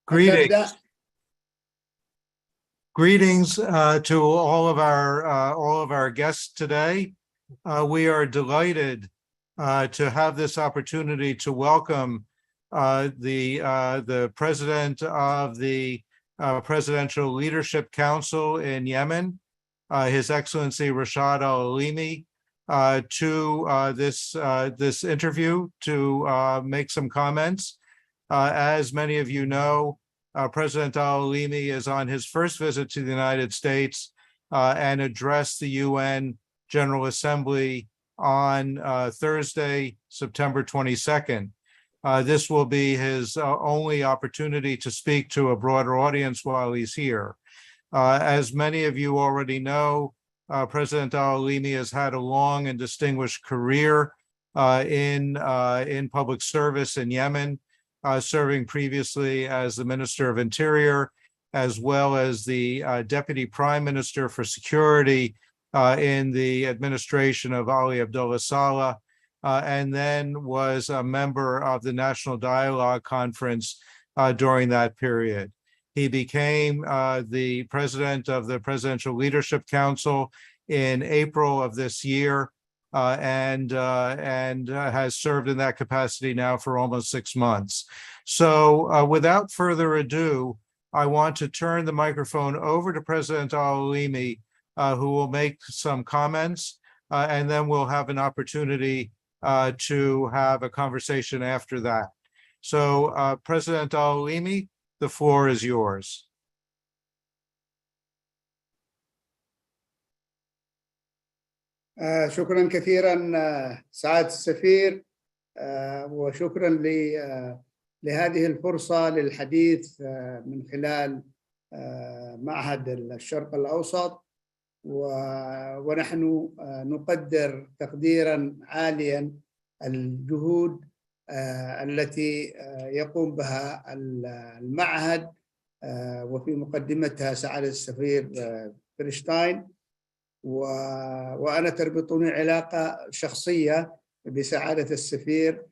Greetings. Greetings to all of our guests today. We are delighted to have this opportunity to welcome the president of the Presidential Leadership Council in Yemen, His Excellency Rashad al-Alimi, to this interview to make some comments. As many of you know, President al-Alimi is on his first visit to the United States and addressed the UN General Assembly on Thursday, September 22nd. This will be his only opportunity to speak to a broader audience while he's here. As many of you already know, President al-Alimi has had a long and distinguished career in public service in Yemen, serving previously as the Minister of Interior, as well as the Deputy Prime Minister for Security in the administration of Ali Abdullah Saleh, and then was a member of the National Dialogue Conference during that period. He became the president of the Presidential Leadership Council in April of this year, and has served in that capacity now for almost 6 months. So without further ado, I want to turn the microphone over to President al-Alimi, who will make some comments, and then we'll have an opportunity to have a conversation after that. So President al-Alimi, the floor is yours. شكرا كثيرا سعادة السفير، وشكرا لهذه الفرصة للحديث من خلال معهد الشرق الأوسط، ونحن نقدر تقديرا عاليا الجهود التي يقوم بها المعهد، وفي مقدمتها سعادة السفير فرشتاين. وأنا تربطني علاقة شخصية بسعادة السفير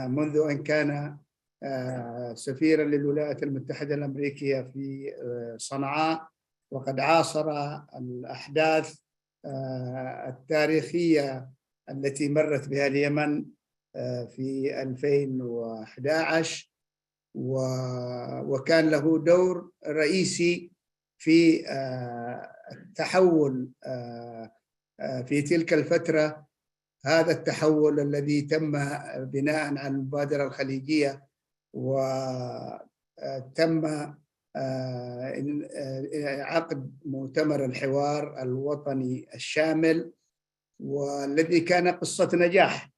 منذ أن كان سفيرا للولايات المتحدة الأمريكية في صنعاء، وقد عاصر الأحداث التاريخية التي مرت بها اليمن في 2011، وكان له دور رئيسي في التحول في تلك الفترة. هذا التحول الذي تم بناء على المبادرة الخليجية، وتم عقد مؤتمر الحوار الوطني الشامل، والذي كان قصة نجاح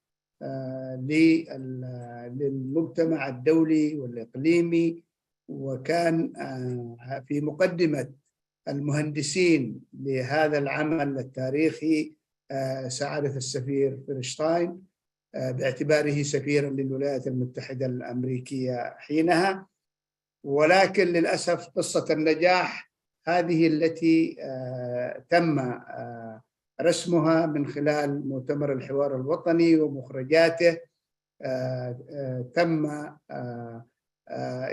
للمجتمع الدولي والإقليمي، وكان في مقدمة المهندسين لهذا العمل التاريخي سعادة السفير فرشتاين، باعتباره سفيرا للولايات المتحدة الأمريكية حينها. ولكن للأسف قصة النجاح هذه التي تم رسمها من خلال مؤتمر الحوار الوطني ومخرجاته، تم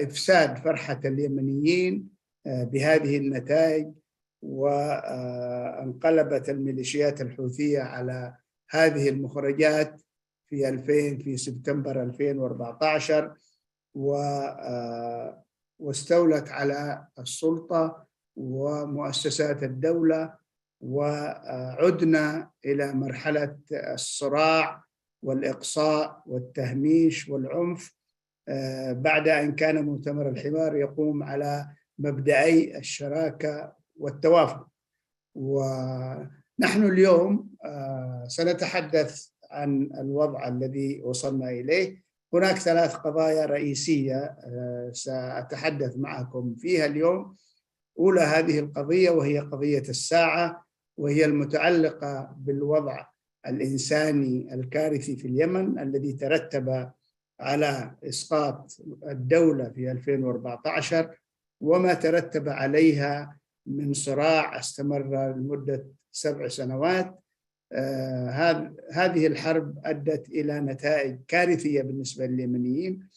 إفساد فرحة اليمنيين بهذه النتائج، وانقلبت الميليشيات الحوثية على هذه المخرجات في سبتمبر 2014، واستولت على السلطة ومؤسسات الدولة، وعدنا إلى مرحلة الصراع والإقصاء والتهميش والعنف، بعد أن كان مؤتمر الحوار يقوم على مبدأي الشراكة والتوافق. ونحن اليوم سنتحدث عن الوضع الذي وصلنا إليه. هناك 3 قضايا رئيسية سأتحدث معكم فيها اليوم. أولى هذه القضية وهي قضية الساعة، وهي المتعلقة بالوضع الإنساني الكارثي في اليمن الذي ترتب على إسقاط الدولة في 2014، وما ترتب عليها من صراع استمر لمدة 7 سنوات. هذه الحرب أدت إلى نتائج كارثية بالنسبة لليمنيين،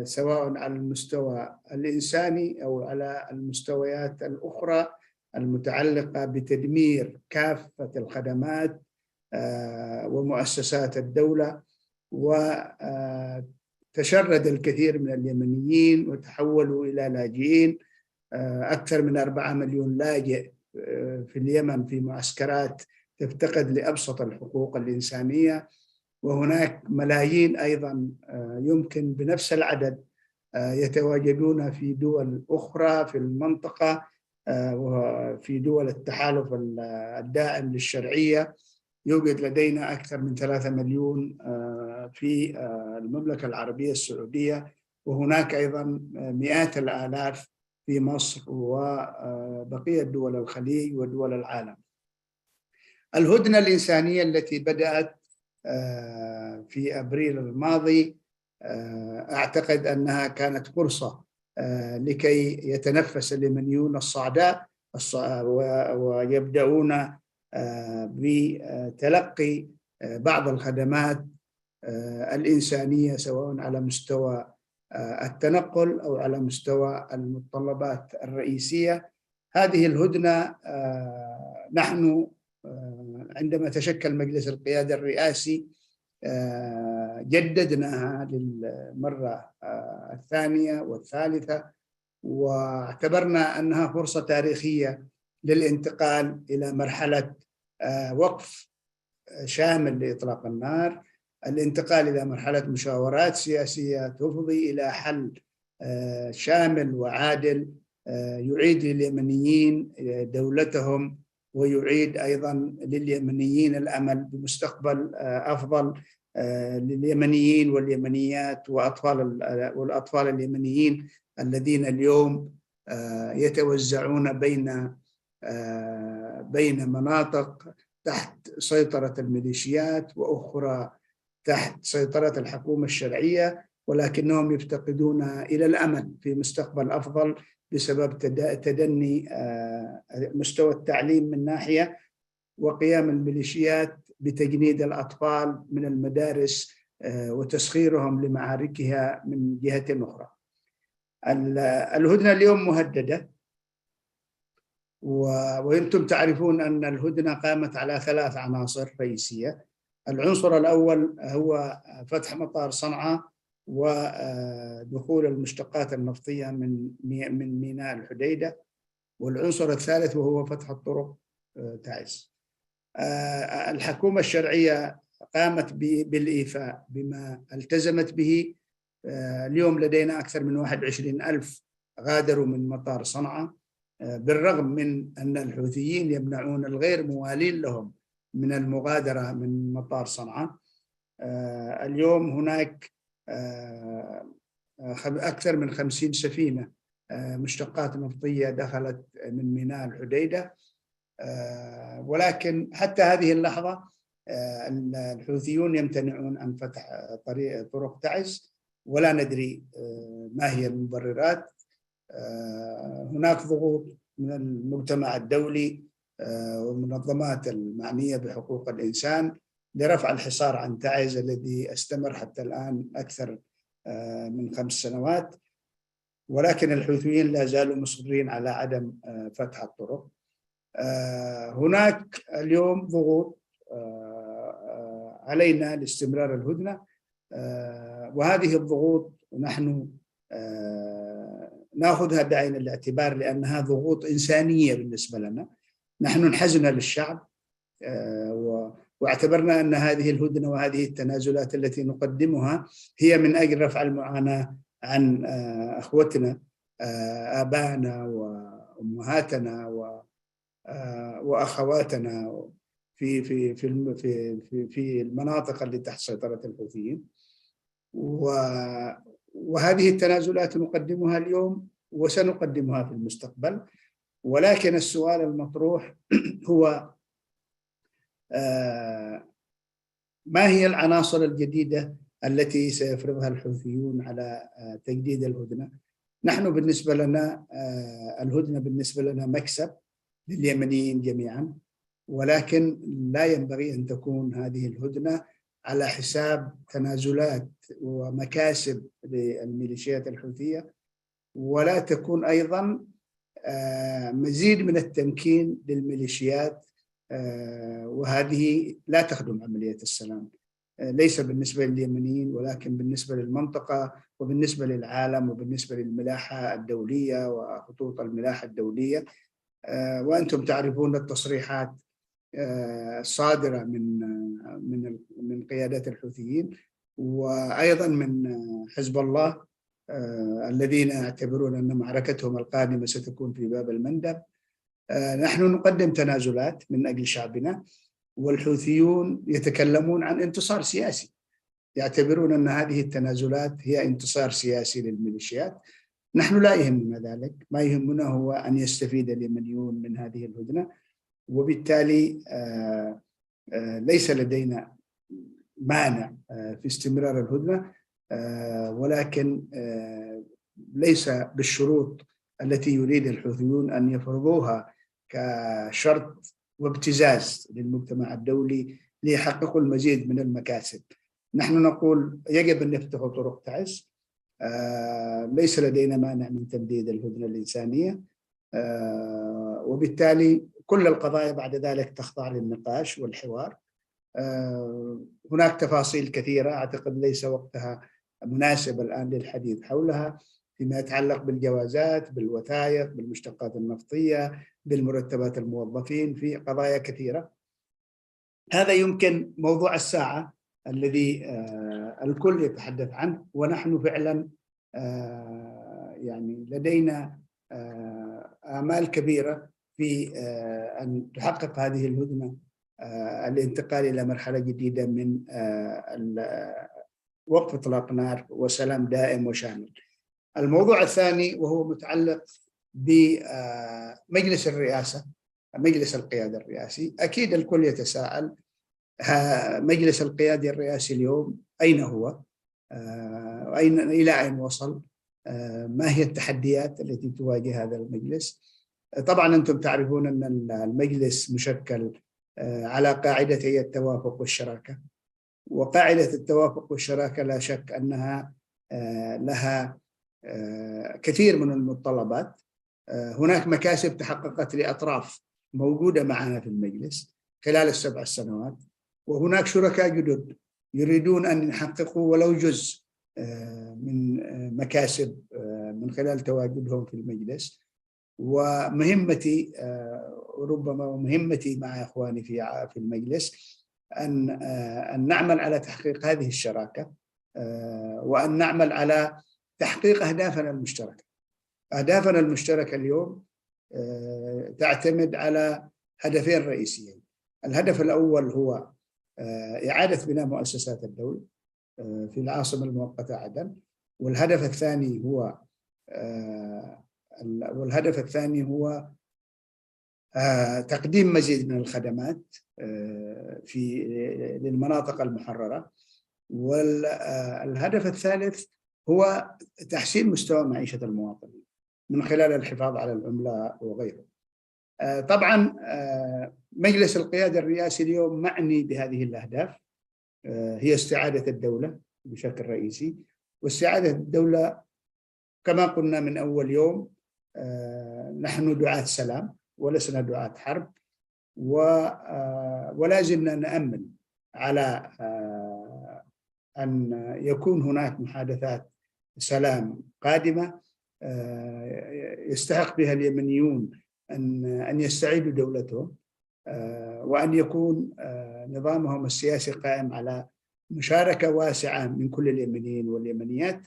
سواء على المستوى الإنساني أو على المستويات الأخرى المتعلقة بتدمير كافة الخدمات ومؤسسات الدولة. وتشرد الكثير من اليمنيين وتحولوا إلى لاجئين، أكثر من 4 مليون لاجئ في اليمن في معسكرات تفتقد لأبسط الحقوق الإنسانية، وهناك ملايين أيضا يمكن بنفس العدد يتواجدون في دول أخرى في المنطقة وفي دول التحالف الدائم للشرعية. يوجد لدينا أكثر من 3 مليون في المملكة العربية السعودية، وهناك أيضا مئات الآلاف في مصر وبقية دول الخليج ودول العالم. الهدنة الإنسانية التي بدأت في أبريل الماضي أعتقد أنها كانت فرصة لكي يتنفس اليمنيون الصعداء ويبدأون بتلقي بعض الخدمات الإنسانية سواء على مستوى التنقل أو على مستوى المتطلبات الرئيسية. هذه الهدنة نحن عندما تشكل مجلس القيادة الرئاسي جددناها للمرة الثانية والثالثة، واعتبرنا أنها فرصة تاريخية للانتقال إلى مرحلة وقف شامل لإطلاق النار، الانتقال إلى مرحلة مشاورات سياسية تفضي إلى حل شامل وعادل يعيد لليمنيين دولتهم، ويعيد أيضا لليمنيين الأمل بمستقبل أفضل لليمنيين واليمنيات والأطفال اليمنيين الذين اليوم يتوزعون بين مناطق تحت سيطرة الميليشيات وأخرى تحت سيطرة الحكومة الشرعية، ولكنهم يفتقدون إلى الأمل في مستقبل أفضل بسبب تدني مستوى التعليم من ناحية، وقيام الميليشيات بتجنيد الأطفال من المدارس وتسخيرهم لمعاركها من جهة أخرى. الهدنة اليوم مهددة، وأنتم تعرفون أن الهدنة قامت على 3 عناصر رئيسية. العنصر الأول هو فتح مطار صنعاء ودخول المشتقات النفطية من ميناء الحديدة، والعنصر الثالث وهو فتح الطرق تعز. الحكومة الشرعية قامت بالإيفاء بما التزمت به. اليوم لدينا أكثر من 21,000 غادروا من مطار صنعاء، بالرغم من أن الحوثيين يمنعون الغير موالين لهم من المغادرة من مطار صنعاء. اليوم هناك أكثر من 50 سفينة مشتقات نفطية دخلت من ميناء الحديدة، ولكن حتى هذه اللحظة الحوثيون يمتنعون عن فتح طرق تعز، ولا ندري ما هي المبررات. هناك ضغوط من المجتمع الدولي والمنظمات المعنية بحقوق الإنسان لرفع الحصار عن تعز الذي استمر حتى الآن أكثر من 5 سنوات، ولكن الحوثيين لا زالوا مصرين على عدم فتح الطرق. هناك اليوم ضغوط علينا لاستمرار الهدنة، وهذه الضغوط نحن نأخذها بعين الاعتبار لأنها ضغوط إنسانية بالنسبة لنا. نحن انحزنا للشعب واعتبرنا أن هذه الهدنة وهذه التنازلات التي نقدمها هي من أجل رفع المعاناة عن أخوتنا آبائنا وأمهاتنا وأخواتنا في في في في في المناطق اللي تحت سيطرة الحوثيين. وهذه التنازلات نقدمها اليوم وسنقدمها في المستقبل، ولكن السؤال المطروح هو ما هي العناصر الجديدة التي سيفرضها الحوثيون على تجديد الهدنة؟ نحن بالنسبة لنا الهدنة بالنسبة لنا مكسب لليمنيين جميعا، ولكن لا ينبغي أن تكون هذه الهدنة على حساب تنازلات ومكاسب للميليشيات الحوثية، ولا تكون أيضا مزيد من التمكين للميليشيات، وهذه لا تخدم عملية السلام، ليس بالنسبة لليمنيين ولكن بالنسبة للمنطقة وبالنسبة للعالم وبالنسبة للملاحة الدولية وخطوط الملاحة الدولية. وأنتم تعرفون التصريحات الصادرة من قيادات الحوثيين وأيضا من حزب الله، الذين يعتبرون أن معركتهم القادمة ستكون في باب المندب. نحن نقدم تنازلات من أجل شعبنا، والحوثيون يتكلمون عن انتصار سياسي، يعتبرون أن هذه التنازلات هي انتصار سياسي للميليشيات. نحن لا يهمنا ذلك، ما يهمنا هو أن يستفيد اليمنيون من هذه الهدنة، وبالتالي ليس لدينا مانع في استمرار الهدنة، ولكن ليس بالشروط التي يريد الحوثيون أن يفرضوها كشرط وابتزاز للمجتمع الدولي ليحققوا المزيد من المكاسب. نحن نقول يجب أن يفتحوا طرق تعز، ليس لدينا مانع من تمديد الهدنة الإنسانية، وبالتالي كل القضايا بعد ذلك تخضع للنقاش والحوار. هناك تفاصيل كثيرة أعتقد ليس وقتها مناسب الآن للحديث حولها، فيما يتعلق بالجوازات، بالوثائق، بالمشتقات النفطية، بالمرتبات الموظفين، في قضايا كثيرة. هذا يمكن موضوع الساعة الذي الكل يتحدث عنه، ونحن فعلا يعني لدينا آمال كبيرة في أن تحقق هذه الهدنة، الانتقال إلى مرحلة جديدة من وقف إطلاق نار وسلام دائم وشامل. الموضوع الثاني وهو متعلق بمجلس الرئاسة، مجلس القيادة الرئاسي. أكيد الكل يتساءل مجلس القيادة الرئاسي اليوم أين هو؟ إلى أين وصل؟ ما هي التحديات التي تواجه هذا المجلس؟ طبعا أنتم تعرفون أن المجلس مشكل على قاعدتي التوافق والشراكة، وقاعدة التوافق والشراكة لا شك أنها لها كثير من المتطلبات. هناك مكاسب تحققت لأطراف موجودة معنا في المجلس خلال ال7 سنوات، وهناك شركاء جدد يريدون أن يحققوا ولو جزء من مكاسب من خلال تواجدهم في المجلس. ومهمتي ربما مهمتي مع إخواني في المجلس أن نعمل على تحقيق هذه الشراكة، وأن نعمل على تحقيق أهدافنا المشتركة. أهدافنا المشتركة اليوم تعتمد على هدفين رئيسيين. الهدف الأول هو إعادة بناء مؤسسات الدولة في العاصمة المؤقتة عدن، والهدف الثاني هو تقديم مزيد من الخدمات للمناطق المحررة، والهدف الثالث هو تحسين مستوى معيشة المواطنين من خلال الحفاظ على العملة وغيره. طبعا مجلس القيادة الرئاسي اليوم معني بهذه الأهداف، هي استعادة الدولة بشكل رئيسي، واستعادة الدولة كما قلنا من أول يوم نحن دعاة سلام ولسنا دعاة حرب، ولا زلنا نأمل على أن يكون هناك محادثات سلام قادمة يستحق بها اليمنيون أن يستعيدوا دولتهم، وأن يكون نظامهم السياسي قائم على مشاركة واسعة من كل اليمنيين واليمنيات،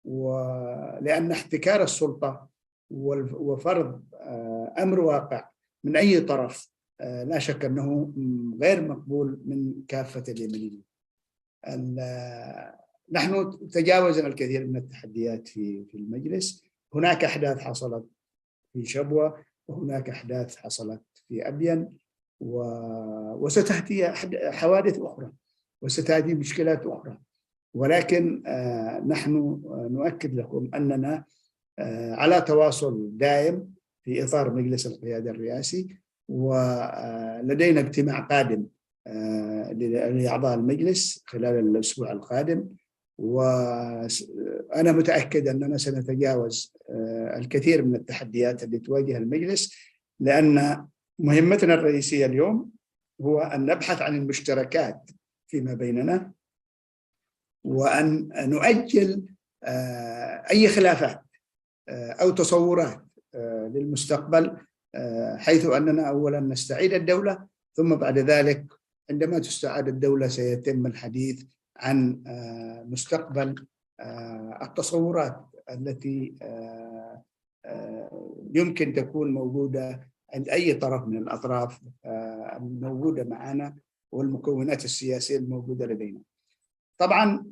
ولأن احتكار السلطة وفرض أمر واقع من أي طرف لا شك أنه غير مقبول من كافة اليمنيين. نحن تجاوزنا الكثير من التحديات في المجلس. هناك أحداث حصلت في شبوة، وهناك أحداث حصلت في أبين، وستأتي حوادث أخرى وستأتي مشكلات أخرى، ولكن نحن نؤكد لكم أننا على تواصل دائم في إطار مجلس القيادة الرئاسي، ولدينا اجتماع قادم لأعضاء المجلس خلال الأسبوع القادم، وأنا متأكد أننا سنتجاوز الكثير من التحديات التي تواجه المجلس، لأن مهمتنا الرئيسية اليوم هو أن نبحث عن المشتركات فيما بيننا، وأن نؤجل أي خلافات أو تصورات للمستقبل، حيث أننا أولا نستعيد الدولة، ثم بعد ذلك عندما تستعاد الدولة سيتم الحديث عن مستقبل التصورات التي يمكن تكون موجودة عند أي طرف من الأطراف الموجودة معنا والمكونات السياسية الموجودة لدينا. طبعا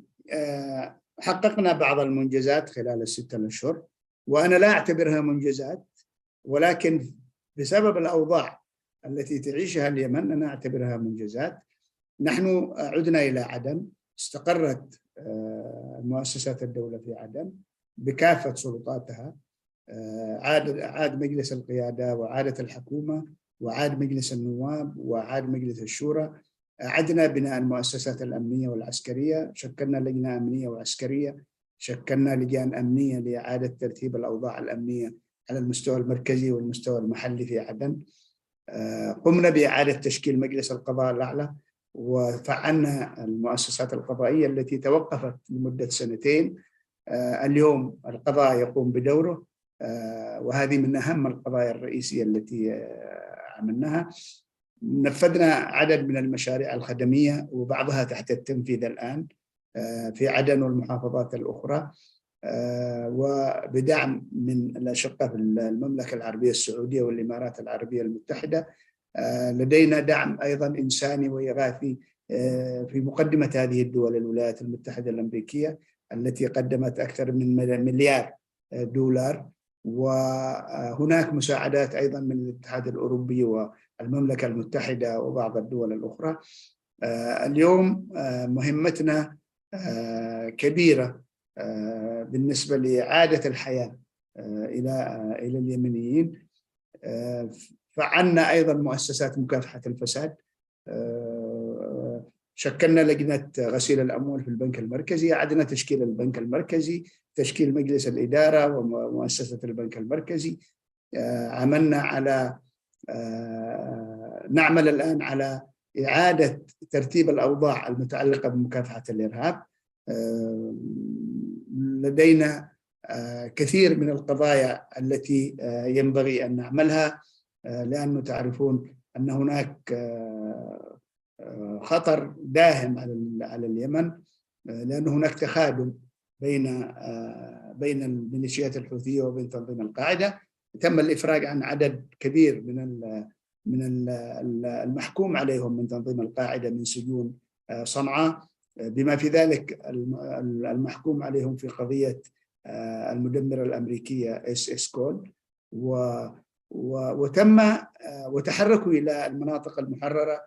حققنا بعض المنجزات خلال ال6 أشهر، وأنا لا أعتبرها منجزات، ولكن بسبب الأوضاع التي تعيشها اليمن أنا أعتبرها منجزات. نحن عدنا إلى عدن، استقرت مؤسسات الدولة في عدن بكافة سلطاتها، عاد مجلس القيادة وعادت الحكومة وعاد مجلس النواب وعاد مجلس الشورى، عدنا بناء المؤسسات الأمنية والعسكرية، شكلنا لجنة أمنية وعسكرية، شكلنا لجان أمنية لإعادة ترتيب الأوضاع الأمنية على المستوى المركزي والمستوى المحلي في عدن. قمنا بإعادة تشكيل مجلس القضاء الأعلى، وفعلنا المؤسسات القضائية التي توقفت لمدة 2 سنين. اليوم القضاء يقوم بدوره، وهذه من أهم القضايا الرئيسية التي عملناها. نفذنا عدد من المشاريع الخدمية وبعضها تحت التنفيذ الآن في عدن والمحافظات الأخرى، وبدعم من الأشقاء في المملكة العربية السعودية والإمارات العربية المتحدة. لدينا دعم أيضا إنساني وإغاثي في مقدمة هذه الدول الولايات المتحدة الأمريكية التي قدمت أكثر من $1 مليار، وهناك مساعدات أيضا من الاتحاد الأوروبي والمملكة المتحدة وبعض الدول الأخرى. اليوم مهمتنا كبيرة بالنسبة لإعادة الحياة إلى اليمنيين. فعلنا أيضا مؤسسات مكافحة الفساد، شكلنا لجنة غسيل الأموال في البنك المركزي، أعدنا تشكيل البنك المركزي، تشكيل مجلس الإدارة ومؤسسة البنك المركزي. عملنا على نعمل الآن على إعادة ترتيب الأوضاع المتعلقة بمكافحة الإرهاب. لدينا كثير من القضايا التي ينبغي أن نعملها، لأنه تعرفون أن هناك خطر داهم على اليمن، لأن هناك تخاذل بين الميليشيات الحوثية وبين تنظيم القاعدة. تم الإفراج عن عدد كبير من المحكوم عليهم من تنظيم القاعدة من سجون صنعاء، بما في ذلك المحكوم عليهم في قضية المدمرة الأمريكية SS كول، وتحركوا إلى المناطق المحررة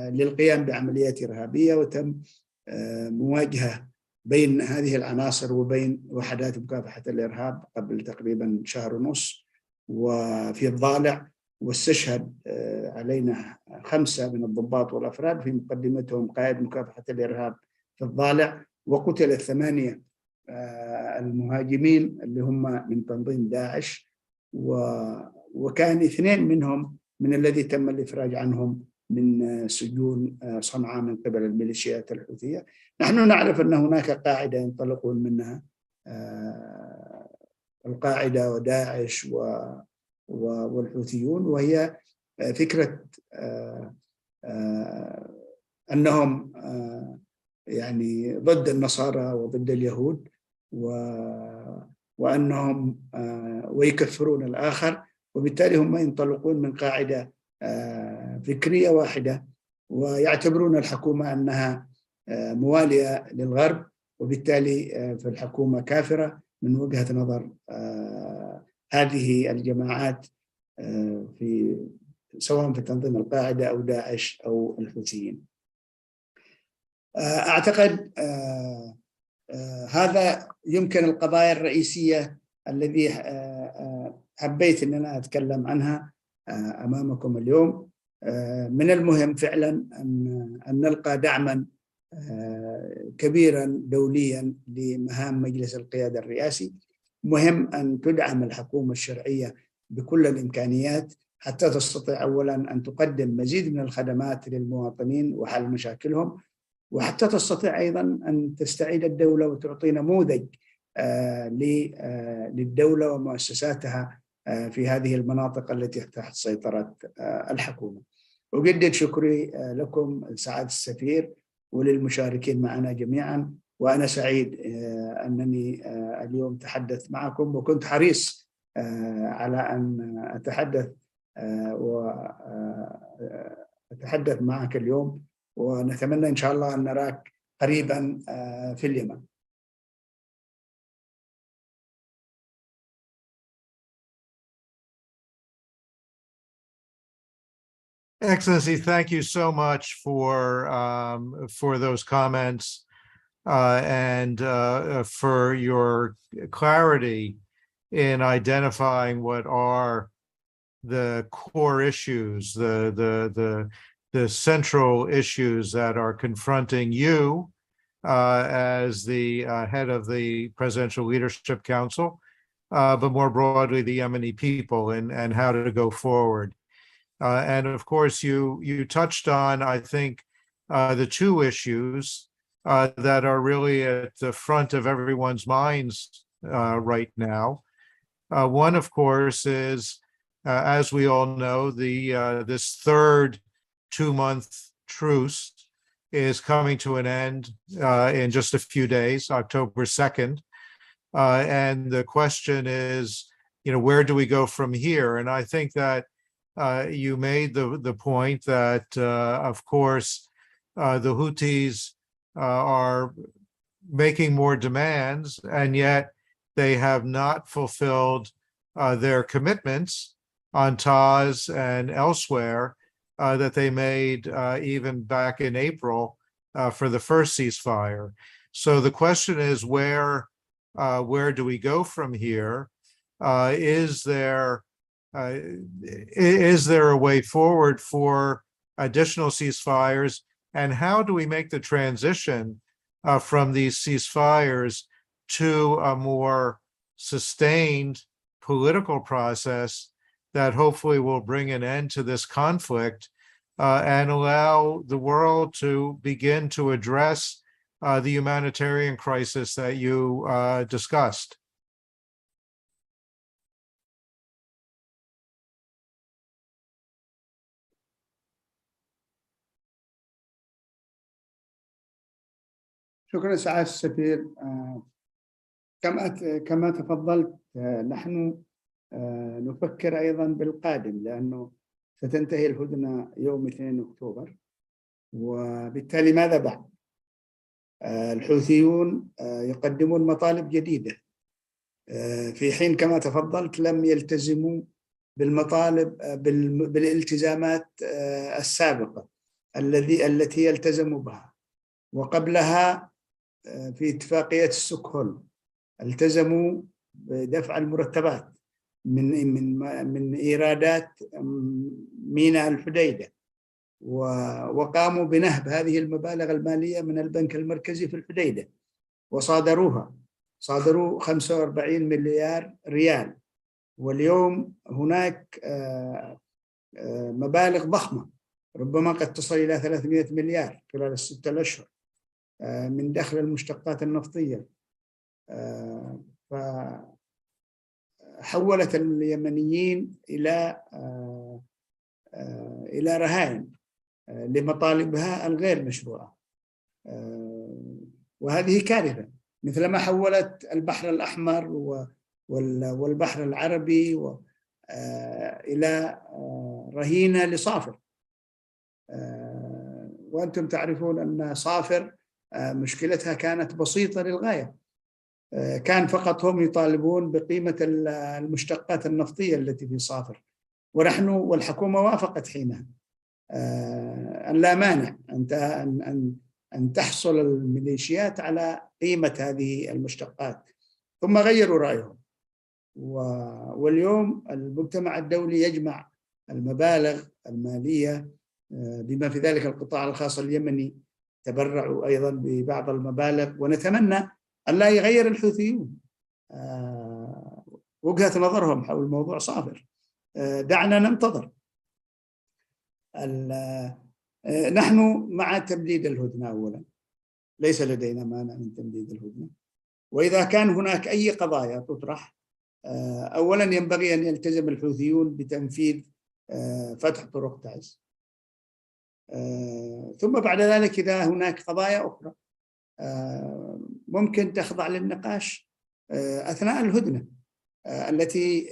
للقيام بعمليات إرهابية، وتم مواجهة بين هذه العناصر وبين وحدات مكافحة الإرهاب قبل تقريبا 1.5 شهر وفي الضالع، واستشهد علينا 5 من الضباط والأفراد، في مقدمتهم قائد مكافحة الإرهاب في الضالع، وقتل 8 المهاجمين اللي هم من تنظيم داعش، وكان 2 منهم من الذي تم الإفراج عنهم من سجون صنعاء من قبل الميليشيات الحوثية. نحن نعرف أن هناك قاعدة ينطلقون منها، القاعدة وداعش والحوثيون، وهي فكرة أنهم يعني ضد النصارى وضد اليهود، وأنهم ويكفرون الآخر، وبالتالي هم ينطلقون من قاعدة فكرية واحدة، ويعتبرون الحكومة أنها موالية للغرب، وبالتالي في الحكومة كافرة من وجهة نظر هذه الجماعات، سواء في تنظيم القاعدة أو داعش أو الحوثيين. أعتقد هذا يمكن القضايا الرئيسية الذي حبيت أن أنا أتكلم عنها أمامكم اليوم. من المهم فعلا أن نلقى دعما كبيرا دوليا لمهام مجلس القيادة الرئاسي. مهم أن تدعم الحكومة الشرعية بكل الإمكانيات حتى تستطيع أولا أن تقدم مزيد من الخدمات للمواطنين وحل مشاكلهم، وحتى تستطيع أيضا أن تستعيد الدولة وتعطي نموذج للدولة ومؤسساتها في هذه المناطق التي تحت سيطرة الحكومة. أجدد شكري لكم سعادة السفير وللمشاركين معنا جميعا، وأنا سعيد أنني اليوم تحدث معكم، وكنت حريص على أن أتحدث معك اليوم، ونتمنى إن شاء الله أن نراك قريبا في اليمن. Excellency, thank you so much for those comments and for your clarity in identifying what are the core issues, the central issues that are confronting you as the head of the Presidential Leadership Council, but more broadly the Yemeni people and how to go forward. And of course, you touched on, I think, the two issues that are really at the front of everyone's minds right now. One, of course, is, as we all know, this third 2-month truce is coming to an end in just a few days, October 2nd. And the question is, where do we go from here? And I think that you made the point that, of course, the Houthis are making more demands, and yet they have not fulfilled their commitments on Taz and elsewhere that they made even back in April for the first ceasefire. So the question is, where do we go from here? Is there a way forward for additional ceasefires, and how do we make the transition from these ceasefires to a more sustained political process that hopefully will bring an end to this conflict and allow the world to begin to address the humanitarian crisis that you discussed? شكرا سعادة السفير. كما تفضلت، نحن نفكر أيضا بالقادم، لأنه ستنتهي الهدنة يوم 2 أكتوبر، وبالتالي ماذا بعد؟ الحوثيون يقدمون مطالب جديدة، في حين كما تفضلت لم يلتزموا بالمطالب بالالتزامات السابقة التي يلتزموا بها. وقبلها في اتفاقية ستوكهولم التزموا بدفع المرتبات من إيرادات ميناء الحديدة، وقاموا بنهب هذه المبالغ المالية من البنك المركزي في الحديدة وصادروا 45 مليار ريال. واليوم هناك مبالغ ضخمة ربما قد تصل إلى 300 مليار خلال ال6 أشهر من دخل المشتقات النفطية. فحولت اليمنيين إلى رهائن لمطالبها الغير مشروعة، وهذه كارثة، مثلما حولت البحر الأحمر والبحر العربي إلى رهينة لصافر. وأنتم تعرفون أن صافر مشكلتها كانت بسيطة للغاية، كان فقط هم يطالبون بقيمة المشتقات النفطية التي في صافر، والحكومة وافقت حينها أن لا مانع أن تحصل الميليشيات على قيمة هذه المشتقات، ثم غيروا رأيهم. واليوم المجتمع الدولي يجمع المبالغ المالية بما في ذلك القطاع الخاص اليمني تبرعوا أيضا ببعض المبالغ، ونتمنى أن لا يغير الحوثيون وجهة نظرهم حول الموضوع صافر. دعنا ننتظر. نحن مع تمديد الهدنة أولا، ليس لدينا مانع من تمديد الهدنة، وإذا كان هناك أي قضايا تطرح أولا ينبغي أن يلتزم الحوثيون بتنفيذ فتح طرق تعز، ثم بعد ذلك إذا هناك قضايا أخرى ممكن تخضع للنقاش أثناء الهدنة التي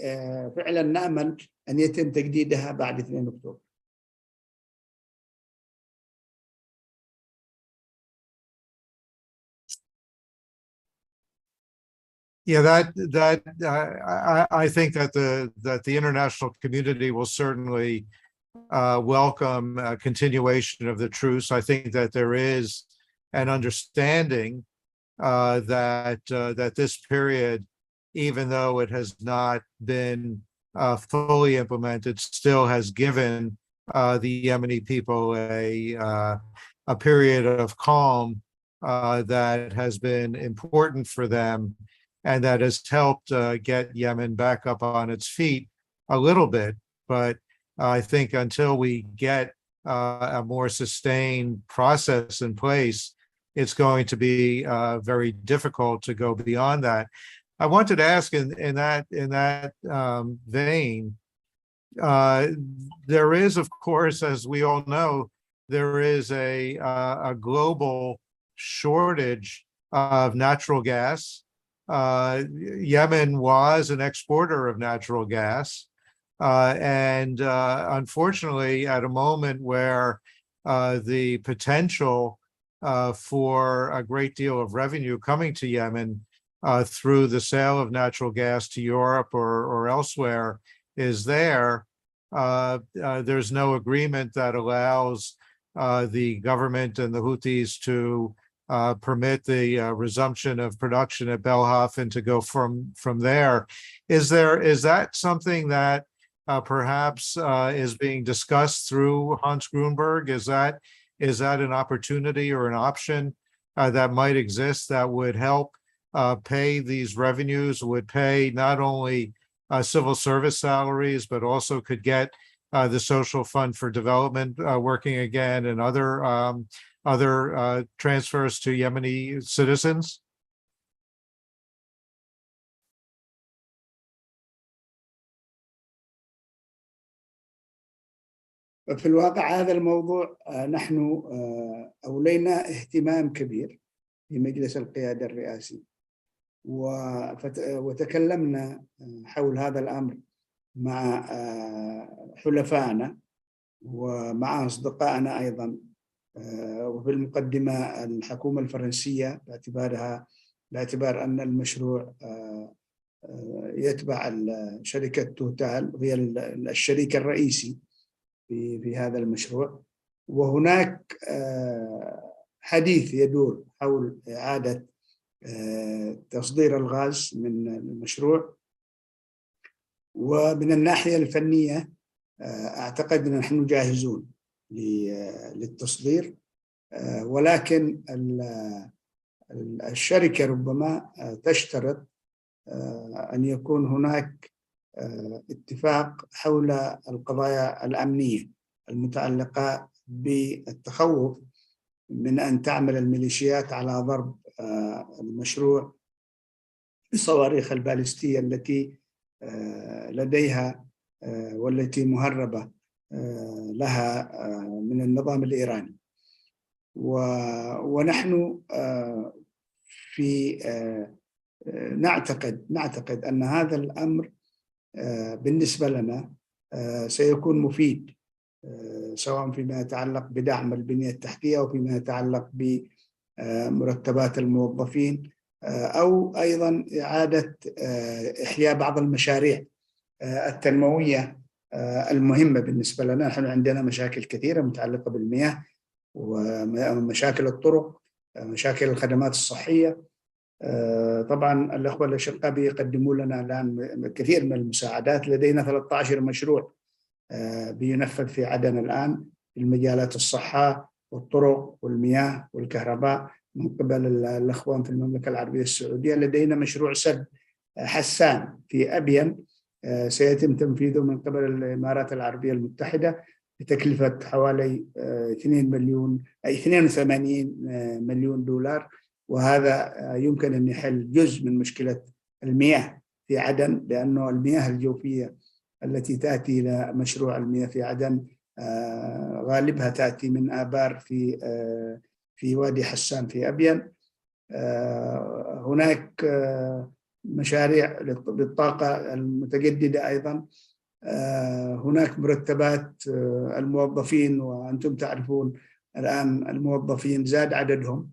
فعلا نأمل أن يتم تجديدها بعد 2 أكتوبر. Yeah, I think that the international community will certainly welcome a continuation of the truce. I think that there is an understanding that this period, even though it has not been fully implemented, still has given the Yemeni people a period of calm that has been important for them, and that has helped get Yemen back up on its feet a little bit. But I think until we get a more sustained process in place, it's going to be very difficult to go beyond that. I wanted to ask in that vein, there is, of course, as we all know, there is a global shortage of natural gas. Yemen was an exporter of natural gas, and unfortunately, at a moment where the potential for a great deal of revenue coming to Yemen through the sale of natural gas to Europe or elsewhere is there, there's no agreement that allows the government and the Houthis to permit the resumption of production at Belhof to go from there. Is that something that perhaps is being discussed through Hans Grunberg? Is that an opportunity or an option that might exist that would help pay these revenues, would pay not only civil service salaries, but also could get the Social Fund for Development working again, and other transfers to Yemeni citizens? في الواقع هذا الموضوع نحن أولينا اهتمام كبير في مجلس القيادة الرئاسي، وتكلمنا حول هذا الأمر مع حلفائنا ومع أصدقائنا أيضا، وفي المقدمة الحكومة الفرنسية باعتبار أن المشروع يتبع شركة توتال وهي الشريك الرئيسي في هذا المشروع. وهناك حديث يدور حول إعادة تصدير الغاز من المشروع، ومن الناحية الفنية أعتقد أن نحن جاهزون للتصدير، ولكن الشركة ربما تشترط أن يكون هناك اتفاق حول القضايا الأمنية المتعلقة بالتخوف من أن تعمل الميليشيات على ضرب المشروع بالصواريخ البالستية التي لديها والتي مهربة لها من النظام الإيراني. ونحن نعتقد أن هذا الأمر بالنسبة لنا سيكون مفيد، سواء فيما يتعلق بدعم البنية التحتية أو فيما يتعلق بمرتبات الموظفين، أو أيضا إعادة إحياء بعض المشاريع التنموية المهمة بالنسبة لنا. نحن عندنا مشاكل كثيرة متعلقة بالمياه ومشاكل الطرق، مشاكل الخدمات الصحية. طبعا الأخوة الأشقاء بيقدموا لنا الآن كثير من المساعدات، لدينا 13 مشروع بينفذ في عدن الآن في المجالات الصحة والطرق والمياه والكهرباء من قبل الأخوان في المملكة العربية السعودية. لدينا مشروع سد حسان في أبين سيتم تنفيذه من قبل الإمارات العربية المتحدة بتكلفة حوالي 82 مليون دولار، وهذا يمكن أن يحل جزء من مشكلة المياه في عدن، لأنه المياه الجوفية التي تأتي إلى مشروع المياه في عدن غالبها تأتي من آبار في وادي حسان في أبين. هناك مشاريع للطاقة المتجددة أيضا. هناك مرتبات الموظفين، وأنتم تعرفون الآن الموظفين زاد عددهم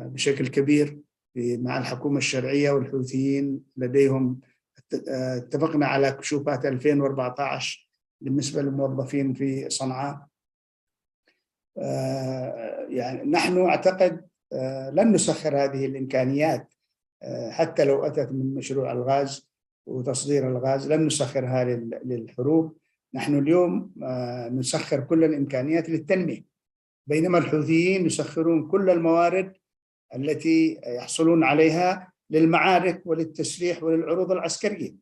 بشكل كبير مع الحكومة الشرعية والحوثيين. لديهم اتفقنا على كشوفات 2014 بالنسبة للموظفين في صنعاء. يعني نحن أعتقد لن نسخر هذه الإمكانيات حتى لو أتت من مشروع الغاز وتصدير الغاز، لن نسخرها للحروب. نحن اليوم نسخر كل الإمكانيات للتنمية، بينما الحوثيين يسخرون كل الموارد التي يحصلون عليها للمعارك وللتسليح وللعروض العسكرية،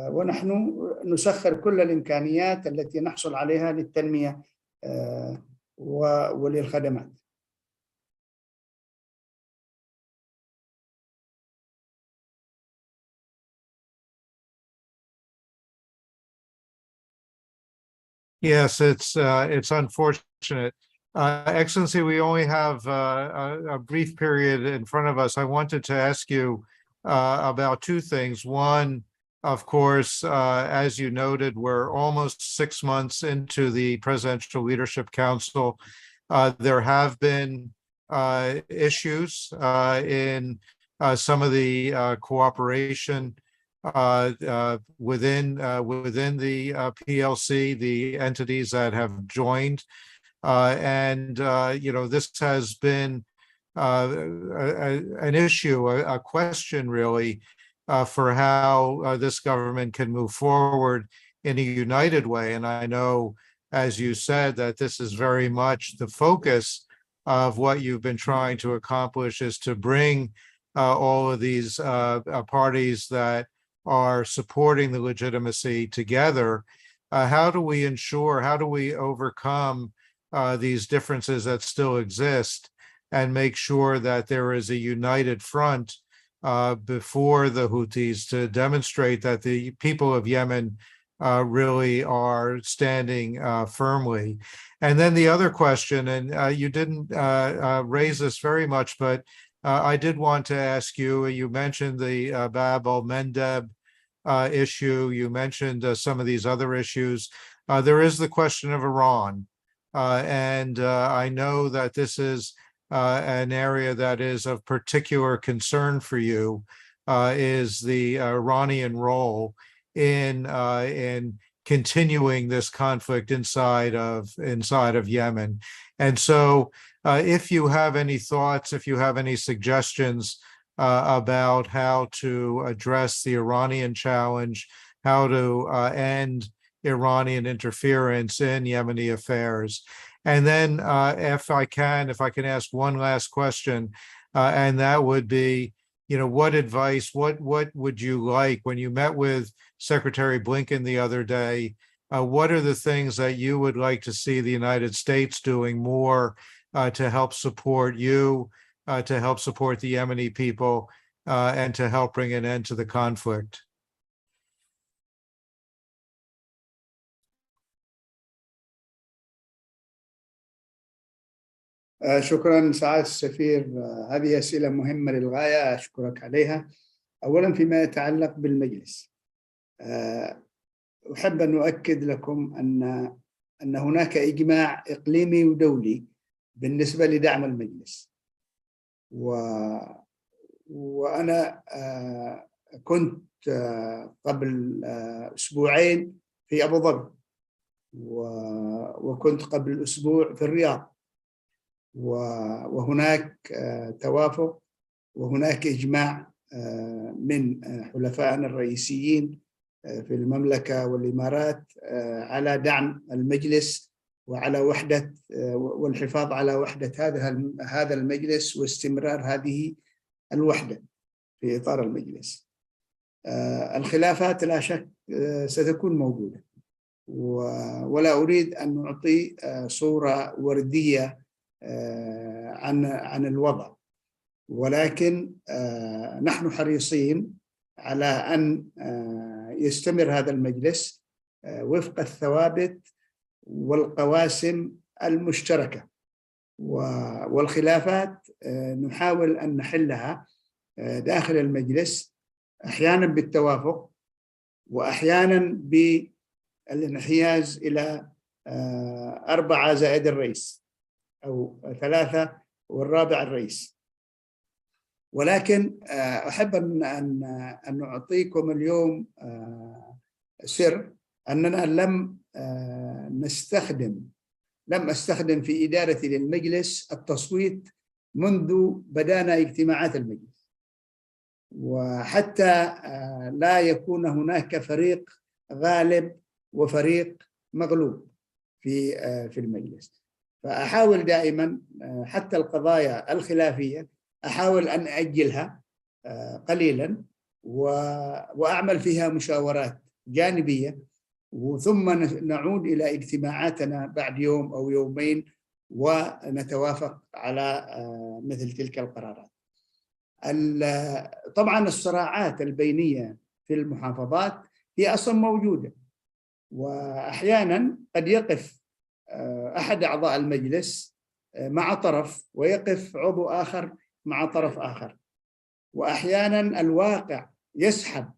ونحن نسخر كل الإمكانيات التي نحصل عليها للتنمية وللخدمات. Yes, it's unfortunate. Excellency, we only have a brief period in front of us. I wanted to ask you about two things. One, of course, as you noted, we're almost 6 months into the Presidential Leadership Council. There have been issues in some of the cooperation within the PLC, the entities that have joined, and this has been an issue, a question really, for how this government can move forward in a united way. And I know, as you said, that this is very much the focus of what you've been trying to accomplish, is to bring all of these parties that are supporting the legitimacy together. How do we overcome these differences that still exist and make sure that there is a united front before the Houthis, to demonstrate that the people of Yemen really are standing firmly? And then the other question, and you didn't raise this very much, but I did want to ask you, you mentioned the Bab al-Mandeb issue, you mentioned some of these other issues. There is the question of Iran. And I know that this is an area that is of particular concern for you, is the Iranian role in continuing this conflict inside of Yemen. And so if you have any thoughts, if you have any suggestions about how to address the Iranian challenge, how to end Iranian interference in Yemeni affairs. And then if I can ask one last question, and that would be, what advice, what would you like, when you met with Secretary Blinken the other day, what are the things that you would like to see the United States doing more to help support you, to help support the Yemeni people, and to help bring an end to the conflict? شكرا سعادة السفير، هذه أسئلة مهمة للغاية، أشكرك عليها. أولا فيما يتعلق بالمجلس، أحب أن أؤكد لكم أن هناك إجماع إقليمي ودولي بالنسبة لدعم المجلس، وأنا كنت قبل أسبوعين في أبو ظبي، وكنت قبل أسبوع في الرياض، وهناك توافق وهناك إجماع من حلفائنا الرئيسيين في المملكة والإمارات على دعم المجلس وعلى وحدة والحفاظ على وحدة هذا المجلس واستمرار هذه الوحدة في إطار المجلس. الخلافات لا شك ستكون موجودة، ولا أريد أن أعطي صورة وردية عن الوضع، ولكن نحن حريصين على أن يستمر هذا المجلس وفق الثوابت والقواسم المشتركة، والخلافات نحاول أن نحلها داخل المجلس، أحيانا بالتوافق وأحيانا بالانحياز إلى 4 زائد الرئيس أو 3 والرابع الرئيس. ولكن أحب أن أعطيكم اليوم سر أننا لم أستخدم في إدارتي للمجلس التصويت منذ بدأنا اجتماعات المجلس، وحتى لا يكون هناك فريق غالب وفريق مغلوب في المجلس. فأحاول دائما حتى القضايا الخلافية أحاول أن أجلها قليلا وأعمل فيها مشاورات جانبية، ثم نعود إلى اجتماعاتنا بعد يوم أو يومين ونتوافق على مثل تلك القرارات. طبعا الصراعات البينية في المحافظات هي أصلا موجودة، وأحيانا قد يقف أحد أعضاء المجلس مع طرف ويقف عضو آخر مع طرف آخر، وأحيانا الواقع يسحب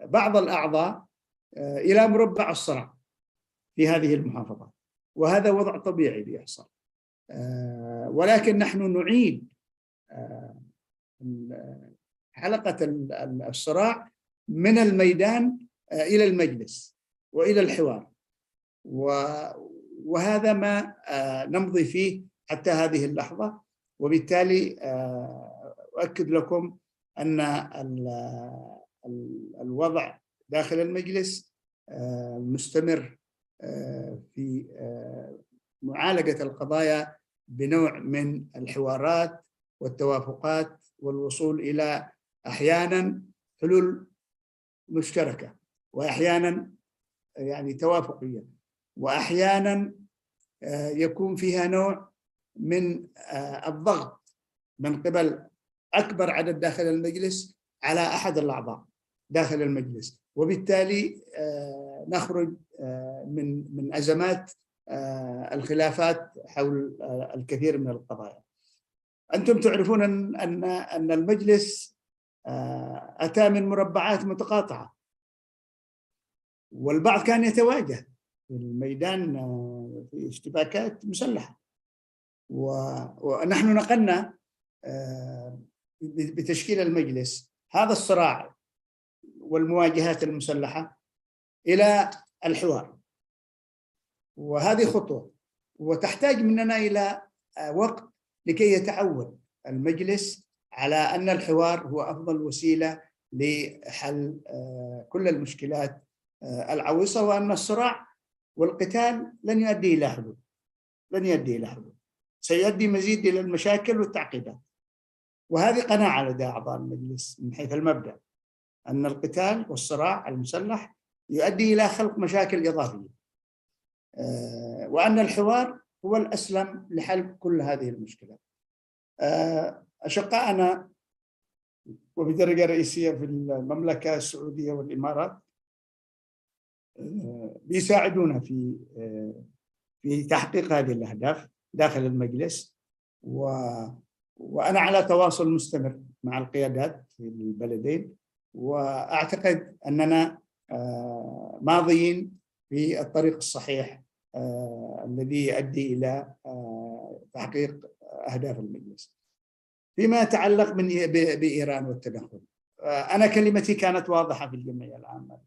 بعض الأعضاء إلى مربع الصراع في هذه المحافظات، وهذا وضع طبيعي بيحصل. ولكن نحن نعيد حلقة الصراع من الميدان إلى المجلس وإلى الحوار، وهذا ما نمضي فيه حتى هذه اللحظة. وبالتالي أؤكد لكم أن الوضع داخل المجلس مستمر في معالجة القضايا بنوع من الحوارات والتوافقات والوصول إلى أحيانا حلول مشتركة، وأحيانا يعني توافقية، وأحيانا يكون فيها نوع من الضغط من قبل أكبر عدد داخل المجلس على أحد الأعضاء داخل المجلس، وبالتالي نخرج من أزمات الخلافات حول الكثير من القضايا. أنتم تعرفون أن المجلس أتى من مربعات متقاطعة، والبعض كان يتواجه في الميدان في اشتباكات مسلحة، ونحن نقلنا بتشكيل المجلس هذا الصراع والمواجهات المسلحة إلى الحوار، وهذه خطوة وتحتاج مننا إلى وقت لكي يتعود المجلس على أن الحوار هو أفضل وسيلة لحل كل المشكلات العويصة، وأن الصراع والقتال لن يؤدي إلى حلول، سيؤدي مزيد إلى المشاكل والتعقيدات. وهذه قناعة لدى أعضاء المجلس من حيث المبدأ أن القتال والصراع المسلح يؤدي إلى خلق مشاكل إضافية، وأن الحوار هو الأسلم لحل كل هذه المشكلات. أشقائنا وبدرجة رئيسية في المملكة السعودية والإمارات بيساعدونا في تحقيق هذه الأهداف داخل المجلس، وأنا على تواصل مستمر مع القيادات في البلدين، وأعتقد أننا ماضيين في الطريق الصحيح الذي يؤدي إلى تحقيق أهداف المجلس. فيما يتعلق بإيران والتدخل، أنا كلمتي كانت واضحة في الجمعية العامة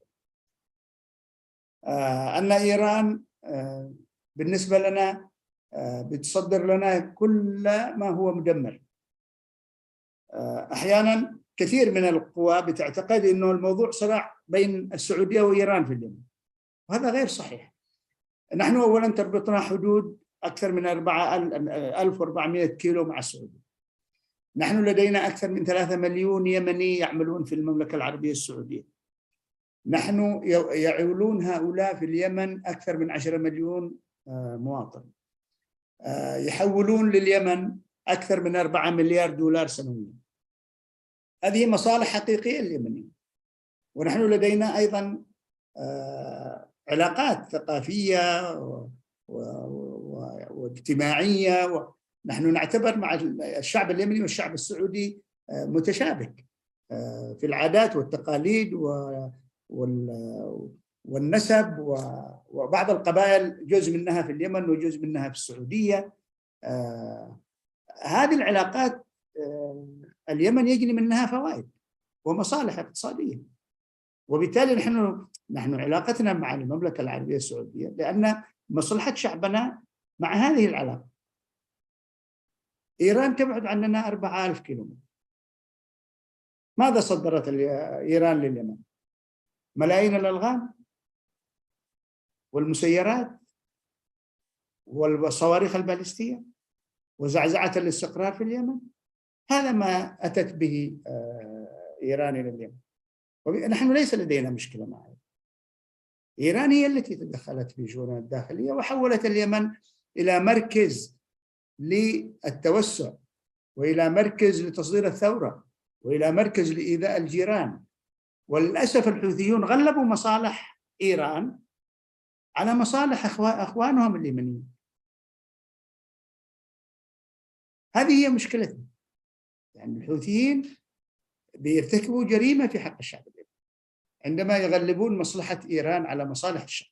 أن إيران بالنسبة لنا بتصدر لنا كل ما هو مدمر. أحيانا كثير من القوى بتعتقد أنه الموضوع صراع بين السعودية وإيران في اليمن، وهذا غير صحيح. نحن أولا تربطنا حدود أكثر من 1400 كيلو مع السعودية. نحن لدينا أكثر من 3 مليون يمني يعملون في المملكة العربية السعودية. نحن يعولون هؤلاء في اليمن أكثر من 10 مليون مواطن، يحولون لليمن أكثر من 4 مليار دولار سنويا. هذه مصالح حقيقية لليمنيين. ونحن لدينا أيضا علاقات ثقافية واجتماعية، ونحن نعتبر مع الشعب اليمني والشعب السعودي متشابك في العادات والتقاليد والنسب، وبعض القبائل جزء منها في اليمن وجزء منها في السعودية. هذه العلاقات اليمن يجني منها فوائد ومصالح اقتصادية، وبالتالي نحن علاقتنا مع المملكة العربية السعودية لأن مصلحة شعبنا مع هذه العلاقة. إيران تبعد عننا 4000 كيلومتر. ماذا صدرت إيران لليمن؟ ملايين الألغام والمسيرات والصواريخ البالستية وزعزعة الاستقرار في اليمن. هذا ما أتت به إيران إلى اليمن. ونحن ليس لدينا مشكلة مع إيران. هي التي تدخلت في شؤوننا الداخلية وحولت اليمن إلى مركز للتوسع، وإلى مركز لتصدير الثورة، وإلى مركز لإيذاء الجيران. وللأسف الحوثيون غلبوا مصالح إيران على مصالح أخوانهم اليمنيين. هذه هي مشكلتنا. يعني الحوثيين بيرتكبوا جريمة في حق الشعب اليمني عندما يغلبون مصلحة إيران على مصالح الشعب.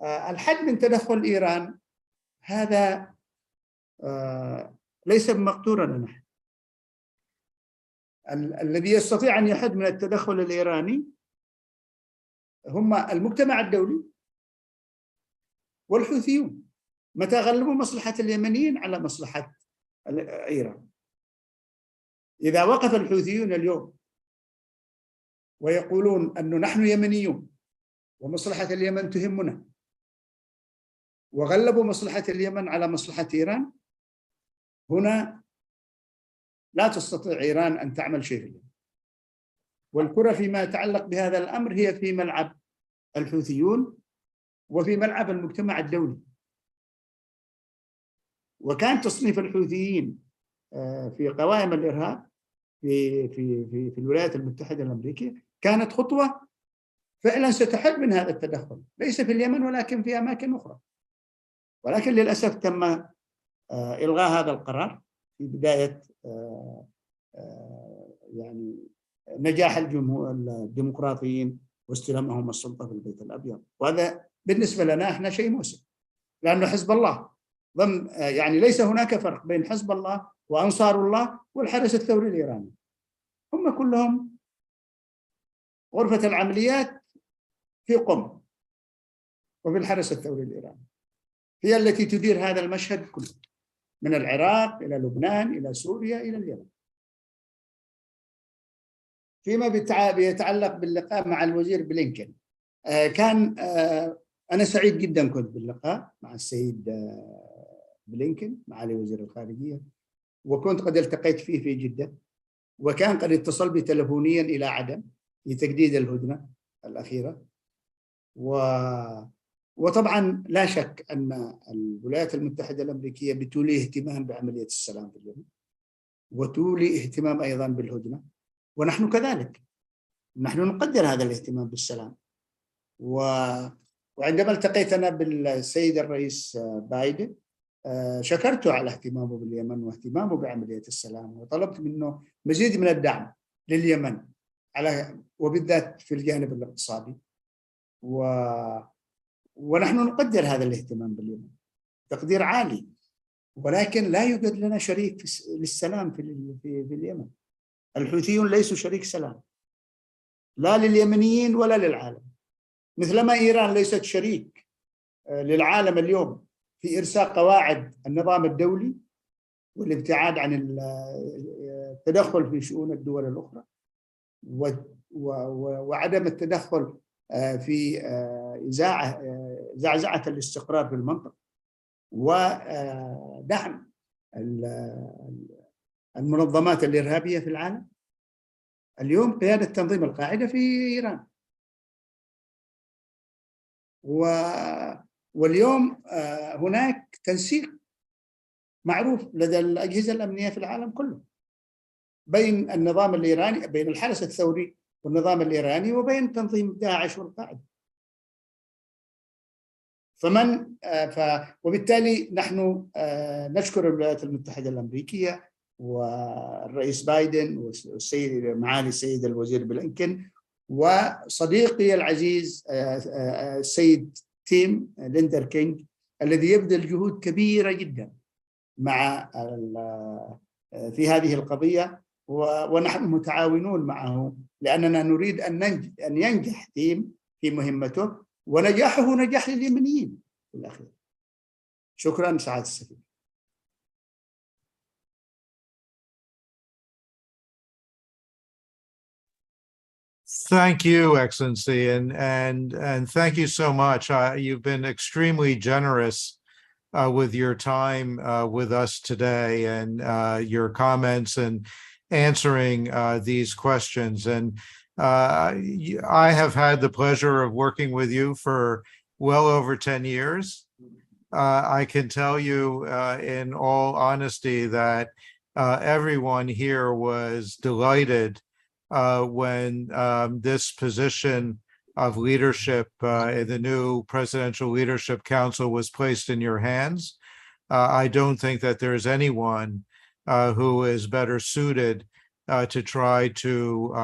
الحد من تدخل إيران هذا ليس بمقدورنا نحن. الذي يستطيع أن يحد من التدخل الإيراني هم المجتمع الدولي والحوثيون، متى غلبوا مصلحة اليمنيين على مصلحة إيران. إذا وقف الحوثيون اليوم ويقولون أنه نحن يمنيون ومصلحة اليمن تهمنا، وغلبوا مصلحة اليمن على مصلحة إيران، هنا لا تستطيع إيران أن تعمل شيء في اليمن. والكرة فيما يتعلق بهذا الأمر هي في ملعب الحوثيون وفي ملعب المجتمع الدولي. وكان تصنيف الحوثيين في قوائم الإرهاب في الولايات المتحدة الأمريكية كانت خطوة فعلا ستحد من هذا التدخل، ليس في اليمن ولكن في أماكن أخرى. ولكن للأسف تم إلغاء هذا القرار في بداية يعني نجاح الديمقراطيين واستلامهم السلطة في البيت الأبيض. وهذا بالنسبة لنا احنا شيء مؤسف، لأنه حزب الله ضمن، يعني ليس هناك فرق بين حزب الله وأنصار الله والحرس الثوري الإيراني. هم كلهم غرفة العمليات في قم، وفي الحرس الثوري الإيراني هي التي تدير هذا المشهد كله، من العراق إلى لبنان إلى سوريا إلى اليمن. فيما بيتعلق باللقاء مع الوزير بلينكن، كان أنا سعيد جدا كنت باللقاء مع السيد بلينكن معالي وزير الخارجية، وكنت قد التقيت فيه في جدة، وكان قد اتصل بي تلفونيا إلى عدن لتجديد الهدنة الأخيرة. وطبعا لا شك أن الولايات المتحدة الأمريكية بتولي اهتمام بعملية السلام في اليمن، وتولي اهتمام أيضا بالهدنة، ونحن كذلك. نحن نقدر هذا الاهتمام بالسلام. وعندما التقيت أنا بالسيد الرئيس بايدن شكرته على اهتمامه باليمن واهتمامه بعملية السلام، وطلبت منه مزيد من الدعم لليمن وبالذات في الجانب الاقتصادي. ونحن نقدر هذا الاهتمام باليمن تقدير عالي، ولكن لا يوجد لنا شريك للسلام في اليمن. الحوثيون ليسوا شريك سلام لا لليمنيين ولا للعالم، مثلما إيران ليست شريك للعالم اليوم في إرساء قواعد النظام الدولي والابتعاد عن التدخل في شؤون الدول الأخرى وعدم التدخل في زعزعة الاستقرار في المنطقة ودعم المنظمات الإرهابية في العالم. اليوم قيادة تنظيم القاعدة في إيران، واليوم هناك تنسيق معروف لدى الأجهزة الأمنية في العالم كله بين النظام الإيراني، بين الحرس الثوري والنظام الإيراني، وبين تنظيم داعش والقاعدة. وبالتالي نحن نشكر الولايات المتحدة الأمريكية والرئيس بايدن والسيد معالي السيد الوزير بلينكن وصديقي العزيز السيد تيم ليندر كينج الذي يبذل جهود كبيرة جدا مع في هذه القضية، ونحن متعاونون معه لأننا نريد أن ينجح تيم في مهمته، ونجاحه نجاح لليمنيين في الأخير. شكرا سعادة السفير. Thank you, Excellency, and thank you so much. You've been extremely generous with your time with us today, and your comments and answering these questions. And I have had the pleasure of working with you for well over 10 years. I can tell you in all honesty that everyone here was delighted when this position of leadership in the new Presidential Leadership Council was placed in your hands. I don't think that there's anyone who is better suited to try to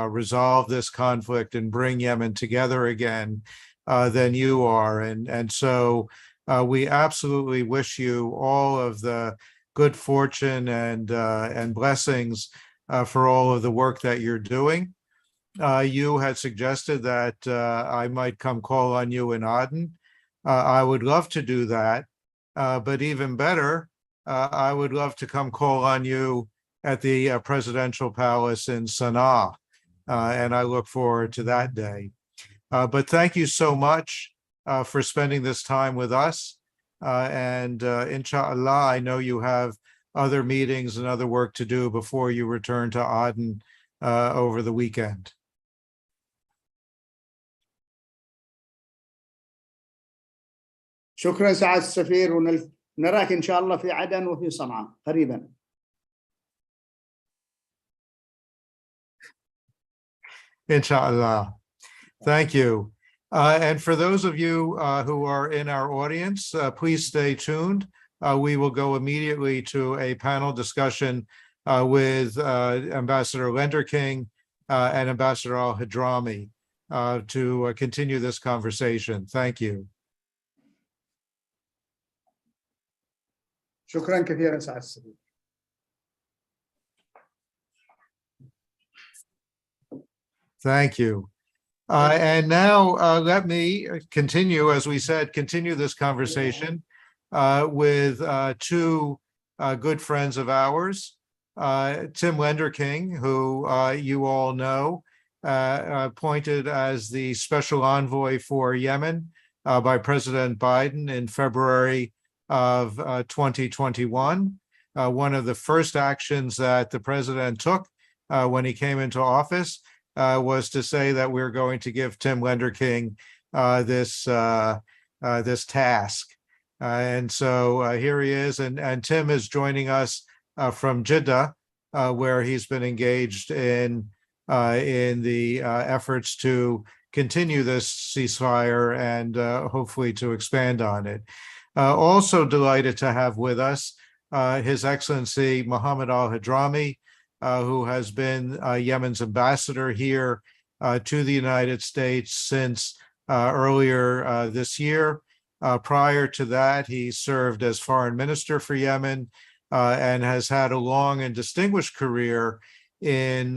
resolve this conflict and bring Yemen together again than you are. And so we absolutely wish you all of the good fortune and blessings for all of the work that you're doing. You had suggested that I might come call on you in Aden. I would love to do that, but even better, I would love to come call on you at the presidential palace in Sana'a, and I look forward to that day. But thank you so much for spending this time with us, and inshallah, I know you have other meetings and other work to do before you return to Aden over the weekend. شكرا سعادة السفير، ونراك إن شاء الله في عدن وفي صنعاء قريبا. Inshallah. Thank you. And for those of you who are in our audience, please stay tuned. We will go immediately to a panel discussion with Ambassador Lenderking and Ambassador al-Hadrami to continue this conversation. Thank you. شكرا كثيرا سعادة السفير. Thank you. And now let me continue, as we said, continue this conversation with two good friends of ours, Tim Lenderking, who you all know, appointed as the special envoy for Yemen by President Biden in February of 2021. One of the first actions that the president took when he came into office was to say that we're going to give Tim Lenderking this task. And so here he is, and Tim is joining us from Jeddah, where he's been engaged in the efforts to continue this ceasefire and hopefully to expand on it. Also delighted to have with us His Excellency Mohammed al-Hadrami, who has been Yemen's ambassador here to the United States since earlier this year. Prior to that, he served as foreign minister for Yemen and has had a long and distinguished career in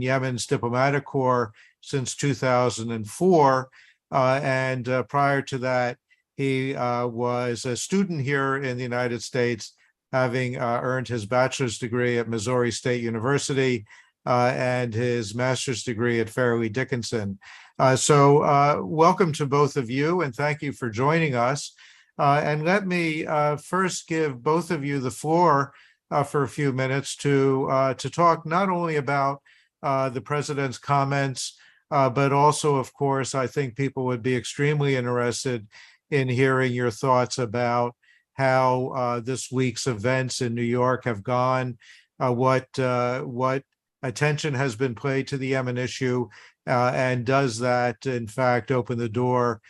Yemen's diplomatic corps since 2004. And prior to that, he was a student here in the United States having earned his bachelor's degree at Missouri State University and his master's degree at Fairleigh Dickinson. So welcome to both of you, and thank you for joining us. And let me first give both of you the floor for a few minutes to talk not only about the president's comments, but also, of course, I think people would be extremely interested in hearing your thoughts about how this week's events in New York have gone, what attention has been paid to the Yemen issue, and does that, in fact, open the door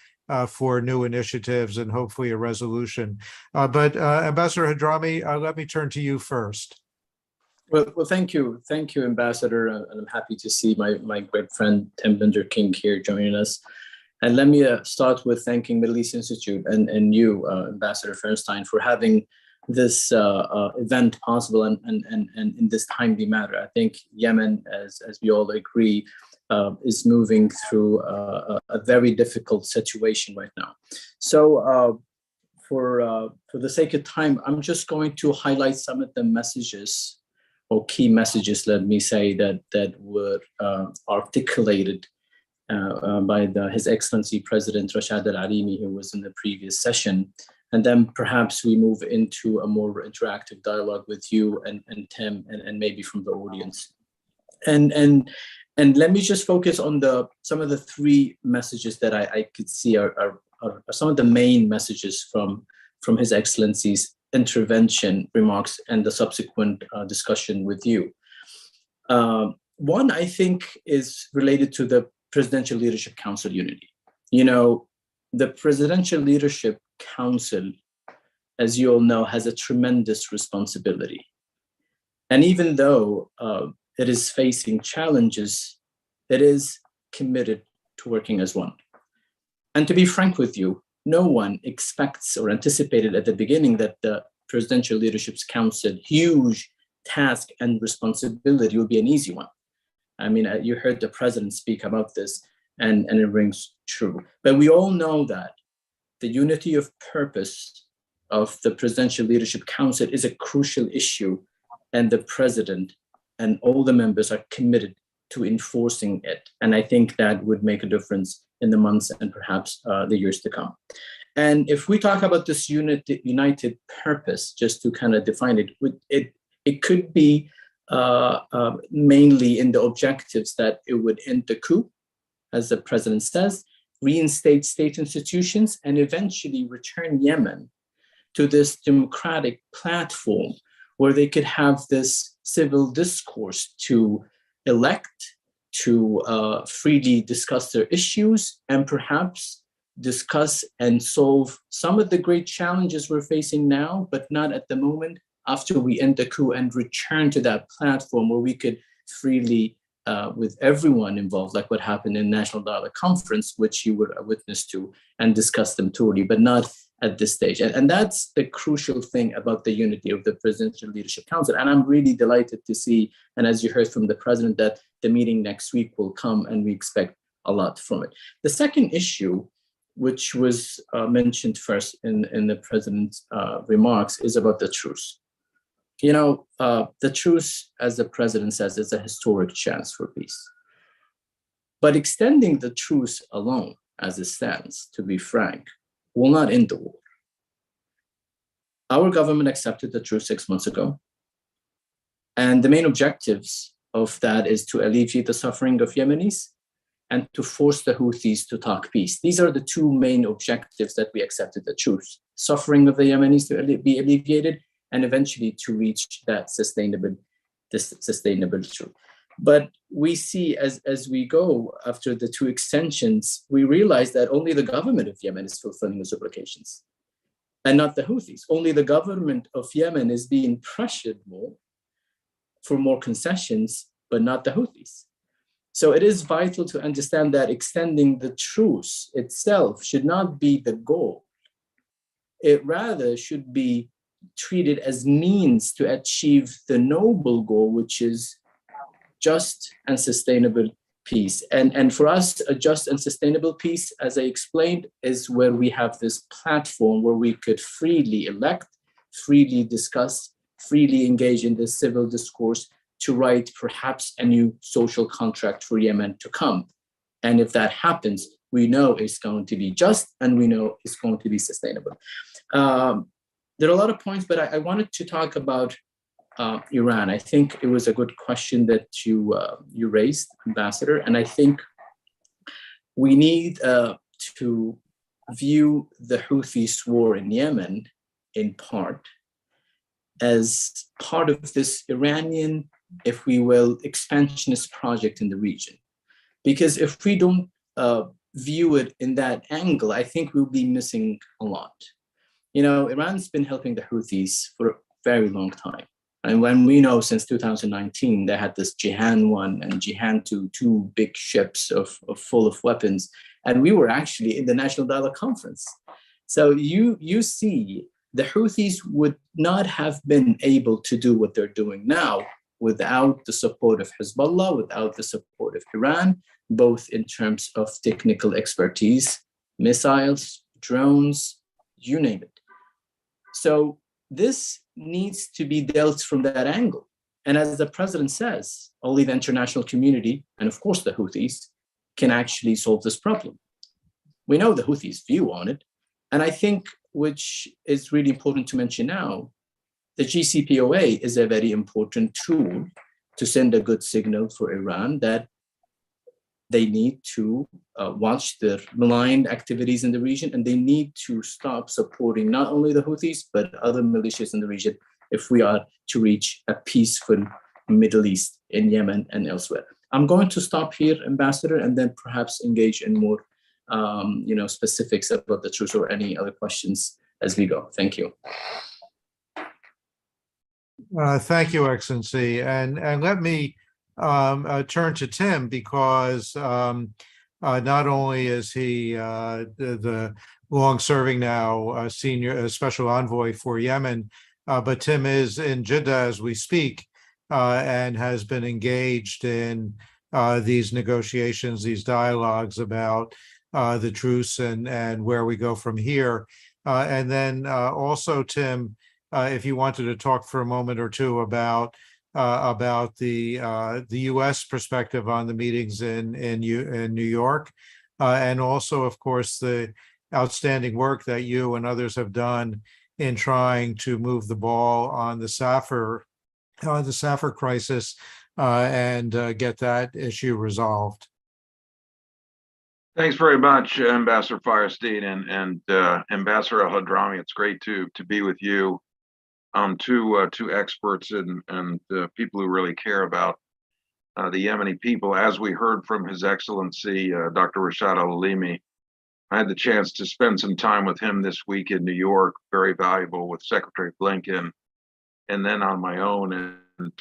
for new initiatives and hopefully a resolution. But Ambassador Hadrami, let me turn to you first. Well, thank you, Ambassador, and I'm happy to see my great friend Tim Binder King here joining us. And let me start with thanking Middle East Institute and you, Ambassador Feinstein, for having this event possible and in this timely manner. I think Yemen, as we all agree, is moving through a very difficult situation right now. So for the sake of time, I'm just going to highlight some of the messages or key messages, let me say, that were articulated by His Excellency President Rashad al-Alimi, who was in the previous session. And then perhaps we move into a more interactive dialogue with you and Tim and maybe from the audience. And let me just focus on some of the three messages that I could see are some of the main messages from His Excellency's intervention remarks and the subsequent discussion with you. One, I think, is related to the Presidential Leadership Council unity. You know, the Presidential Leadership Council, as you all know, has a tremendous responsibility. And even though it is facing challenges, it is committed to working as one. And to be frank with you, no one expects or anticipated at the beginning that the Presidential Leadership Council huge task and responsibility would be an easy one. I mean, you heard the president speak about this, and it rings true. But we all know that the unity of purpose of the Presidential Leadership Council is a crucial issue, and the president and all the members are committed to enforcing it. And I think that would make a difference in the months and perhaps the years to come. And if we talk about this united purpose, just to kind of define it, it could be mainly in the objectives that it would end the coup, as the president says, reinstate state institutions, and eventually return Yemen to this democratic platform where they could have this civil discourse to elect, to freely discuss their issues, and perhaps discuss and solve some of the great challenges we're facing now, but not at the moment, after we end the coup and return to that platform where we could freely, with everyone involved, like what happened in National Dialogue Conference, which you were a witness to, and discuss them thoroughly, but not at this stage. And that's the crucial thing about the unity of the Presidential Leadership Council. And I'm really delighted to see, and as you heard from the president, that the meeting next week will come and we expect a lot from it. The second issue, which was mentioned first in the president's remarks, is about the truce. You know, the truce, as the president says, is a historic chance for peace. But extending the truce alone, as it stands, to be frank, will not end the war. Our government accepted the truce 6 months ago. And the main objectives of that is to alleviate the suffering of Yemenis and to force the Houthis to talk peace. These are the two main objectives that we accepted the truce: suffering of the Yemenis to be alleviated, and eventually to reach that sustainable truth. But we see as we go after the two extensions, we realize that only the government of Yemen is fulfilling those obligations and not the Houthis. Only the government of Yemen is being pressured more for more concessions, but not the Houthis. So it is vital to understand that extending the truce itself should not be the goal. It rather should be treated as means to achieve the noble goal, which is just and sustainable peace. And for us, a just and sustainable peace, as I explained, is where we have this platform where we could freely elect, freely discuss, freely engage in the civil discourse to write perhaps a new social contract for Yemen to come. And if that happens, we know it's going to be just, and we know it's going to be sustainable. There are a lot of points, but I wanted to talk about Iran. I think it was a good question that you raised, Ambassador, and I think we need to view the Houthis war in Yemen in part as part of this Iranian, if we will, expansionist project in the region. Because if we don't view it in that angle, I think we'll be missing a lot. You know, Iran's been helping the Houthis for a very long time. And when we know since 2019, they had this Jihan 1 and Jihan 2, two big ships full of weapons. And we were actually in the National Dialogue Conference. So you see, the Houthis would not have been able to do what they're doing now without the support of Hezbollah, without the support of Iran, both in terms of technical expertise, missiles, drones, you name it. So this needs to be dealt from that angle. And as the president says, only the international community, and of course the Houthis, can actually solve this problem. We know the Houthis' view on it. And I think, which is really important to mention now, the JCPOA is a very important tool to send a good signal for Iran that they need to watch their malign activities in the region, and they need to stop supporting not only the Houthis, but other militias in the region if we are to reach a peaceful Middle East in Yemen and elsewhere. I'm going to stop here, Ambassador, and then perhaps engage in more specifics about the truth or any other questions as we go. Thank you. Thank you, Excellency. And let me turn to Tim, because not only is he the long-serving now senior special envoy for Yemen, but Tim is in Jeddah as we speak, and has been engaged in these negotiations, these dialogues about the truce and where we go from here. And then also, Tim, if you wanted to talk for a moment or two about the U.S. perspective on the meetings in New York, and also, of course, the outstanding work that you and others have done in trying to move the ball on the Safar crisis and get that issue resolved. Thanks very much, Ambassador Firestein and Ambassador al-Hadrami. It's great to be with you. Two experts and people who really care about the Yemeni people. As we heard from His Excellency, Dr. Rashad al-Alimi, I had the chance to spend some time with him this week in New York, very valuable, with Secretary Blinken, and then on my own. And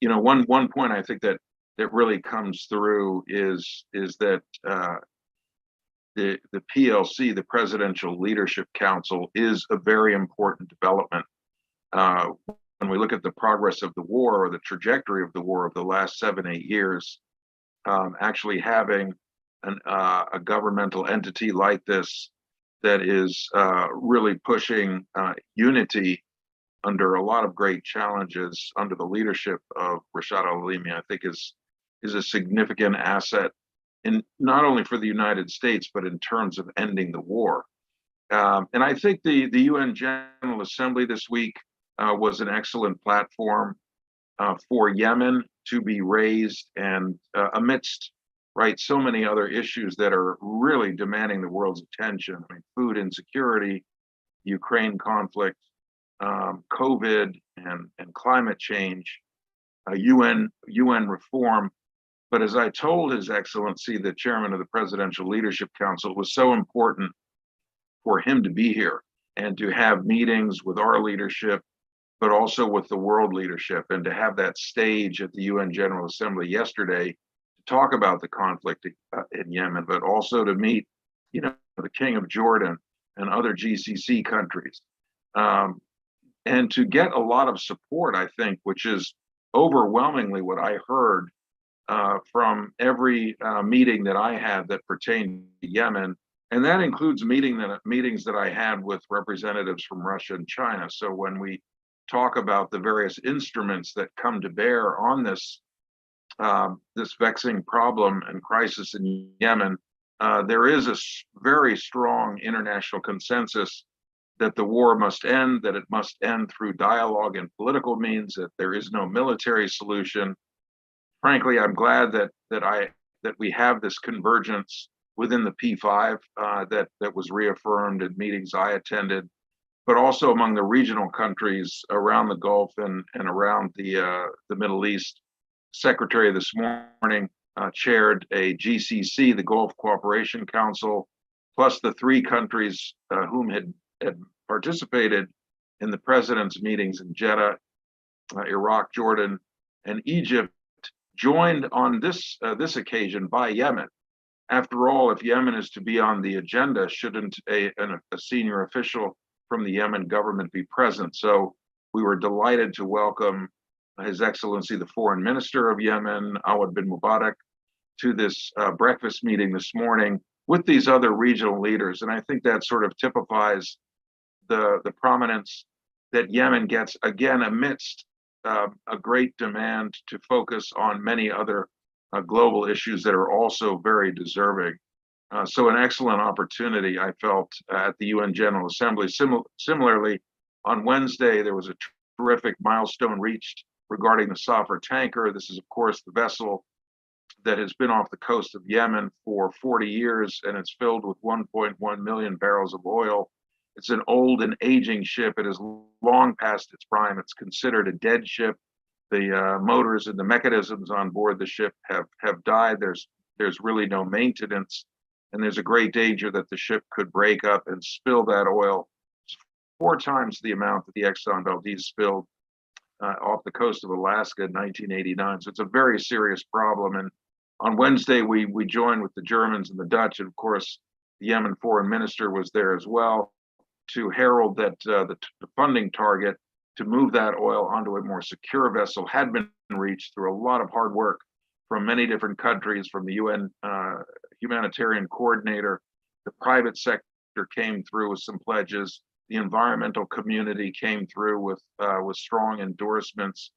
one point I think that really comes through is that the PLC, the Presidential Leadership Council, is a very important development. When we look at the progress of the war or the trajectory of the war of the last 7-8 years, actually having a governmental entity like this that is really pushing unity under a lot of great challenges under the leadership of Rashad al-Alimi, I think is a significant asset, in not only for the United States, but in terms of ending the war. And I think the UN General Assembly this week was an excellent platform for Yemen to be raised, and amidst so many other issues that are really demanding the world's attention. I mean, food insecurity, Ukraine conflict, COVID, and climate change, UN reform. But as I told His Excellency, the chairman of the Presidential Leadership Council, it was so important for him to be here and to have meetings with our leadership, but also with the world leadership, and to have that stage at the UN General Assembly yesterday to talk about the conflict in Yemen, but also to meet, the King of Jordan and other GCC countries, and to get a lot of support, I think, which is overwhelmingly what I heard from every meeting that I had that pertained to Yemen And that includes meetings that I had with representatives from Russia and China. So when we talk about the various instruments that come to bear on this vexing problem and crisis in Yemen, there is a very strong international consensus that the war must end, that it must end through dialogue and political means, that there is no military solution. Frankly, I'm glad that we have this convergence within the P5 that was reaffirmed in meetings I attended, but also among the regional countries around the Gulf and around the Middle East. Secretary this morning chaired a GCC, the Gulf Cooperation Council, plus the 3 countries whom had participated in the president's meetings in Jeddah, Iraq, Jordan, and Egypt, joined on this occasion by Yemen. After all, if Yemen is to be on the agenda, shouldn't a senior official from the Yemen government be present? So we were delighted to welcome His Excellency, the Foreign Minister of Yemen, Awad bin Mubarak, to this breakfast meeting this morning with these other regional leaders. And I think that sort of typifies the prominence that Yemen gets, again, amidst a great demand to focus on many other global issues that are also very deserving. So an excellent opportunity, I felt, at the UN General Assembly. Similarly, on Wednesday, there was a terrific milestone reached regarding the Safar tanker. This is, of course, the vessel that has been off the coast of Yemen for 40 years, and it's filled with 1.1 million barrels of oil. It's an old and aging ship. It is long past its prime. It's considered a dead ship. The motors and the mechanisms on board the ship have died. There's really no maintenance, and there's a great danger that the ship could break up and spill that oil 4 times the amount that the Exxon Valdez spilled off the coast of Alaska in 1989. So it's a very serious problem. And on Wednesday, we joined with the Germans and the Dutch, and of course, the Yemen foreign minister was there as well, to herald that the funding target to move that oil onto a more secure vessel had been reached through a lot of hard work from many different countries, from the UN humanitarian coordinator. The private sector came through with some pledges. The environmental community came through with strong endorsements.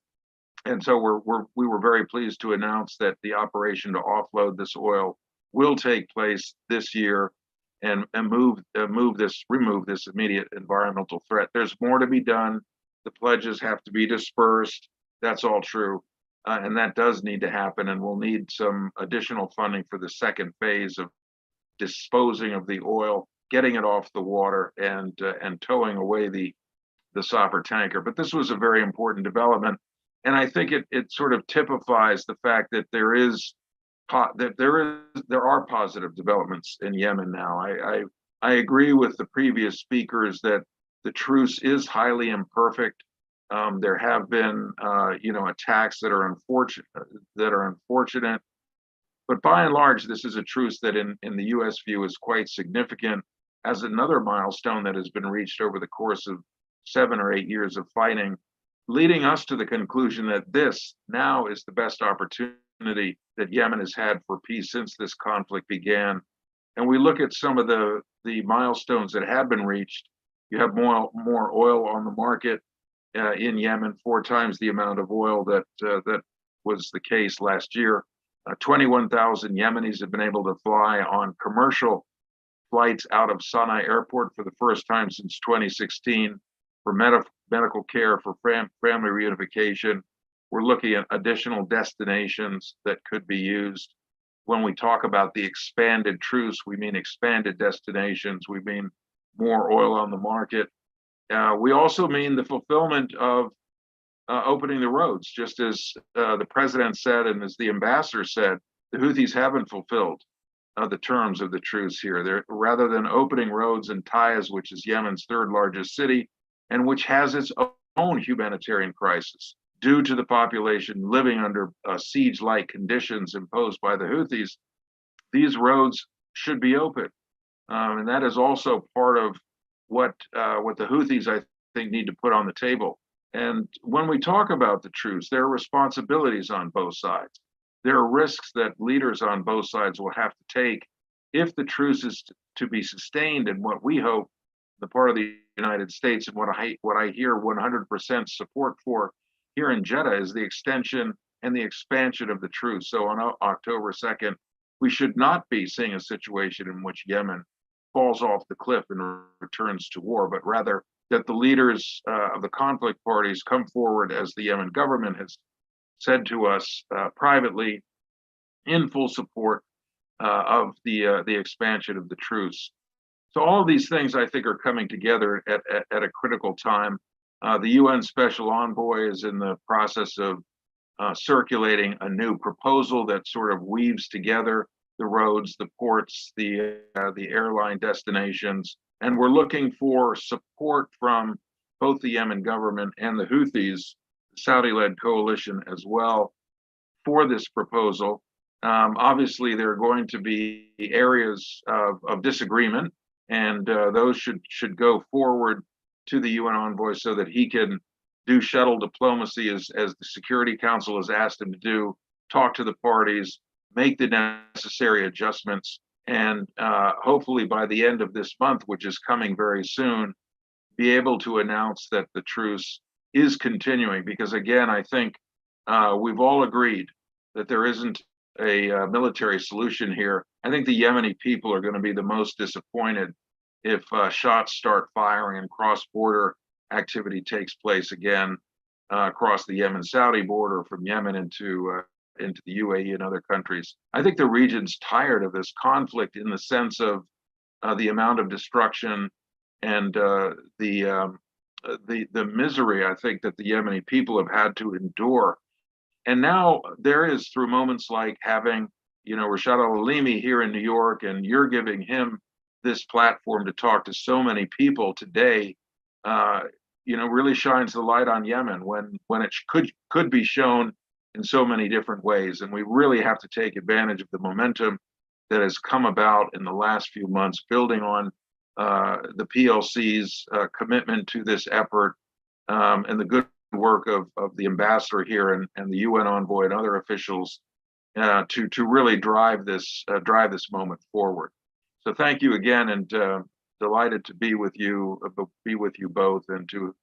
And so we were very pleased to announce that the operation to offload this oil will take place this year and remove this immediate environmental threat. There's more to be done. The pledges have to be dispersed. That's all true. And that does need to happen. And we'll need some additional funding for the second phase of disposing of the oil, getting it off the water, and towing away the Safar tanker. But this was a very important development. And I think it sort of typifies the fact that there are positive developments in Yemen now. I agree with the previous speakers that the truce is highly imperfect. There have been attacks that are unfortunate, but by and large, this is a truce that in the U.S. view is quite significant, as another milestone that has been reached over the course of 7 or 8 years of fighting, leading us to the conclusion that this now is the best opportunity that Yemen has had for peace since this conflict began. And we look at some of the milestones that have been reached. You have more oil on the market in Yemen, 4 times the amount of oil that was the case last year. 21,000 Yemenis have been able to fly on commercial flights out of Sana'a Airport for the first time since 2016 for medical care, for family reunification. We're looking at additional destinations that could be used. When we talk about the expanded truce, we mean expanded destinations. We mean more oil on the market. We also mean the fulfillment of opening the roads, just as the president said and as the ambassador said. The Houthis haven't fulfilled the terms of the truce here. Rather than opening roads in Taiz, which is Yemen's 3rd largest city, and which has its own humanitarian crisis due to the population living under siege-like conditions imposed by the Houthis, these roads should be open. And that is also part of what the Houthis, I think, need to put on the table. And when we talk about the truce, there are responsibilities on both sides. There are risks that leaders on both sides will have to take if the truce is to be sustained, and what we hope the part of the United States and what I hear 100% support for here in Jeddah is the extension and the expansion of the truce. So on October 2nd, we should not be seeing a situation in which Yemen falls off the cliff and returns to war, but rather that the leaders of the conflict parties come forward, as the Yemen government has said to us privately, in full support of the expansion of the truce. So all of these things, I think, are coming together at a critical time. The UN Special Envoy is in the process of circulating a new proposal that sort of weaves together the roads, the ports, the airline destinations, and we're looking for support from both the Yemen government and the Houthis, Saudi-led coalition as well, for this proposal. Obviously, there are going to be areas of disagreement, and those should go forward to the UN envoy so that he can do shuttle diplomacy as the Security Council has asked him to do, talk to the parties, make the necessary adjustments, and hopefully by the end of this month, which is coming very soon, be able to announce that the truce is continuing. Because again, I think we've all agreed that there isn't a military solution here. I think the Yemeni people are going to be the most disappointed if shots start firing and cross-border activity takes place again across the Yemen-Saudi border, from Yemen into the UAE and other countries. I think the region's tired of this conflict in the sense of the amount of destruction and the misery, I think, that the Yemeni people have had to endure. And now there is, through moments like having, Rashad al-Alimi here in New York, and you're giving him this platform to talk to so many people today, really shines the light on Yemen when it could be shown in so many different ways. And we really have to take advantage of the momentum that has come about in the last few months, building on the PLC's commitment to this effort, and the good work of the ambassador here and the UN envoy and other officials to really drive this moment forward. So thank you again, and delighted to be with you both, and to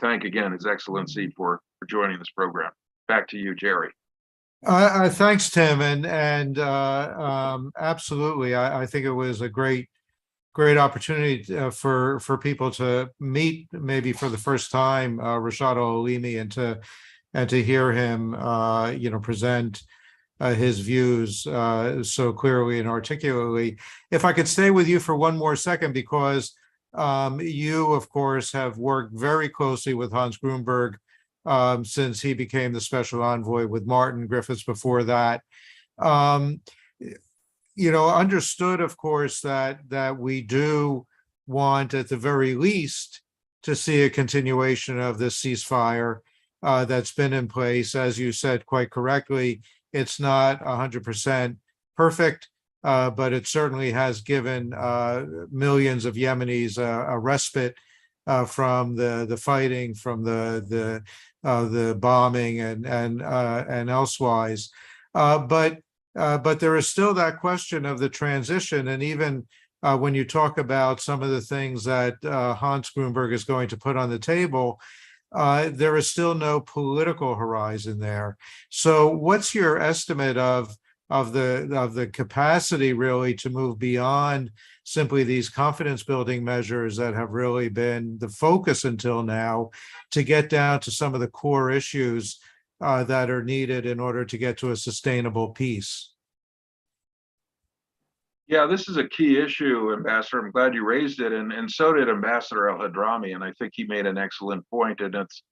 thank again His Excellency for joining this program. Back to you, Jerry. Thanks, Tim, and absolutely, I think it was a great opportunity for people to meet, maybe for the first time, Rashad al-Alimi, and to hear him present his views so clearly and articulately. If I could stay with you for one more second, because you, of course, have worked very closely with Hans Grunberg since he became the special envoy, with Martin Griffiths before that. Understood, of course, that we do want, at the very least, to see a continuation of this ceasefire that's been in place. As you said quite correctly, it's not 100% perfect, but it certainly has given millions of Yemenis a respite from the fighting, from the bombing and elsewise. But there is still that question of the transition, and even when you talk about some of the things that Hans Grunberg is going to put on the table, there is still no political horizon there. So, what's your estimate of the capacity, really, to move beyond simply these confidence-building measures that have really been the focus until now, to get down to some of the core issues that are needed in order to get to a sustainable peace? Yeah, this is a key issue, Ambassador. I'm glad you raised it, and so did Ambassador al-Hadrami, and I think he made an excellent point, and it's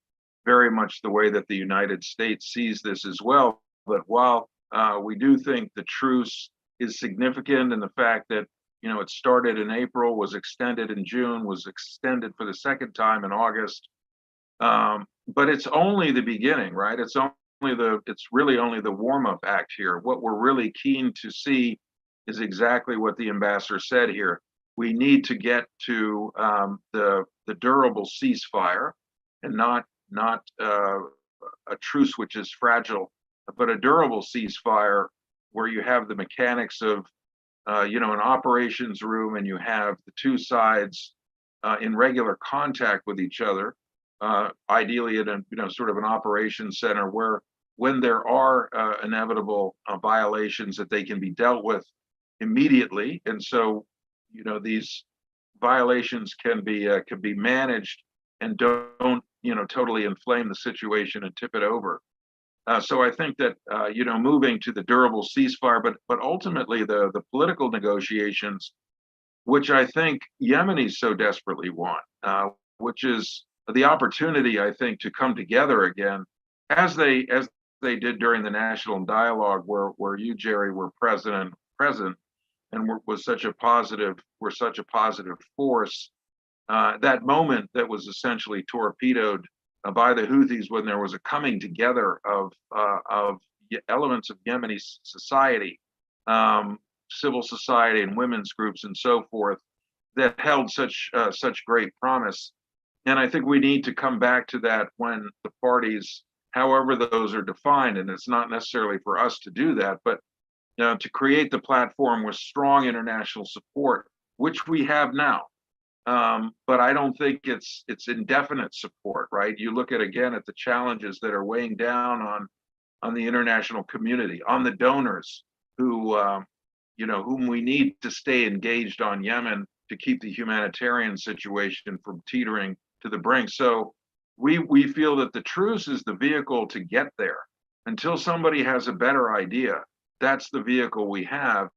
very much the way that the United States sees this as well. But while we do think the truce is significant, and the fact that it started in April, was extended in June, was extended for the second time in August, but it's only the beginning, right? It's really only the warm-up act here. What we're really keen to see is exactly what the ambassador said here. We need to get to the durable ceasefire, and not a truce which is fragile, but a durable ceasefire where you have the mechanics of an operations room, and you have the two sides in regular contact with each other, ideally at sort of an operations center where when there are inevitable violations that they can be dealt with immediately. And so, these violations can be managed and don't, totally inflame the situation and tip it over. So I think that, moving to the durable ceasefire, but ultimately the political negotiations, which I think Yemenis so desperately want, which is the opportunity, I think, to come together again, as they did during the national dialogue, where you, Jerry, were present, and were such a positive force. That moment that was essentially torpedoed by the Houthis when there was a coming together of elements of Yemeni society, civil society and women's groups and so forth, that held such great promise. And I think we need to come back to that when the parties, however those are defined, and it's not necessarily for us to do that, but to create the platform with strong international support, which we have now. But I don't think it's indefinite support, right? You look at the challenges that are weighing down on the international community, on the donors who, whom we need to stay engaged on Yemen to keep the humanitarian situation from teetering to the brink. So we feel that the truce is the vehicle to get there. Until somebody has a better idea, that's the vehicle we have.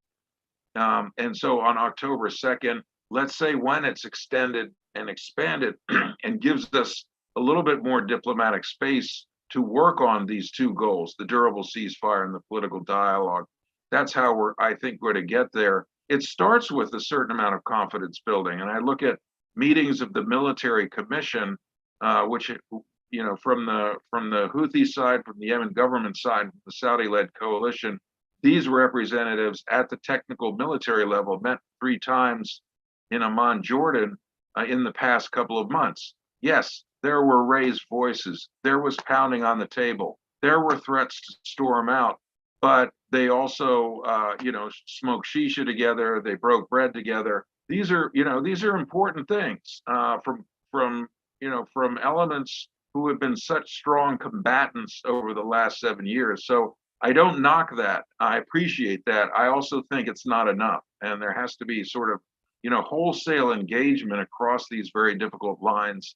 And so on October 2nd, let's say when it's extended and expanded and gives us a little bit more diplomatic space to work on these two goals, the durable ceasefire and the political dialogue, that's how I think we're to get there. It starts with a certain amount of confidence building. And I look at meetings of the military commission, which, from the Houthi side, from the Yemen government side, the Saudi-led coalition, these representatives at the technical military level met 3 times in Amman, Jordan, in the past couple of months. Yes, there were raised voices. There was pounding on the table. There were threats to storm out, but they also, smoked shisha together. They broke bread together. These are important things from elements who have been such strong combatants over the last 7 years. So I don't knock that. I appreciate that. I also think it's not enough, and there has to be sort of, wholesale engagement across these very difficult lines.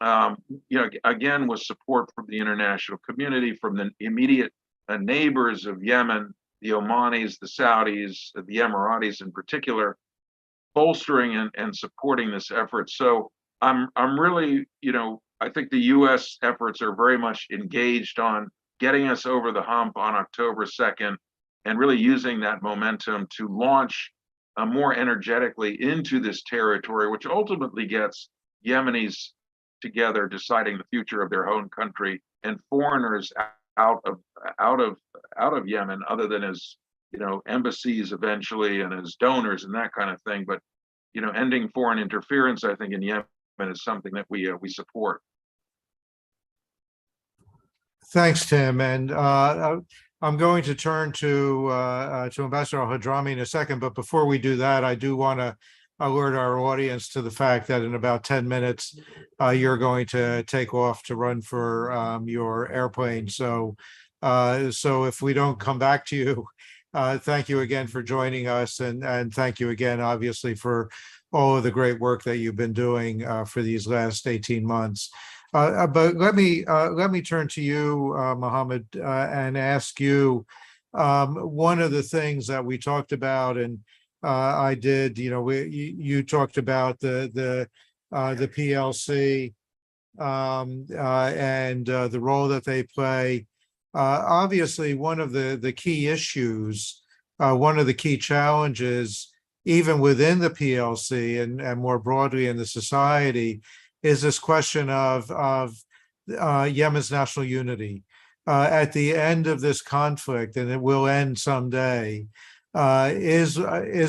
Again, with support from the international community, from the immediate neighbors of Yemen, the Omanis, the Saudis, the Emiratis in particular, bolstering and supporting this effort. So I'm really, I think the U.S. efforts are very much engaged on getting us over the hump on October 2nd, and really using that momentum to launch more energetically into this territory, which ultimately gets Yemenis together, deciding the future of their own country, and foreigners out of Yemen, other than as embassies eventually and as donors and that kind of thing. But ending foreign interference, I think, in Yemen is something that we support. Thanks, Tim. And I'm going to turn to Ambassador al-Hadrami in a second. But before we do that, I do want to alert our audience to the fact that in about 10 minutes, you're going to take off to run for your airplane. So if we don't come back to you, thank you again for joining us. And thank you again, obviously, for all of the great work that you've been doing for these last 18 months. But let me turn to you, Mohammed, and ask you one of the things that we talked about, and I did. You talked about the PLC and the role that they play. Obviously, one of the key issues, one of the key challenges, even within the PLC and more broadly in the society, is this question of Yemen's national unity. At the end of this conflict, and it will end someday, is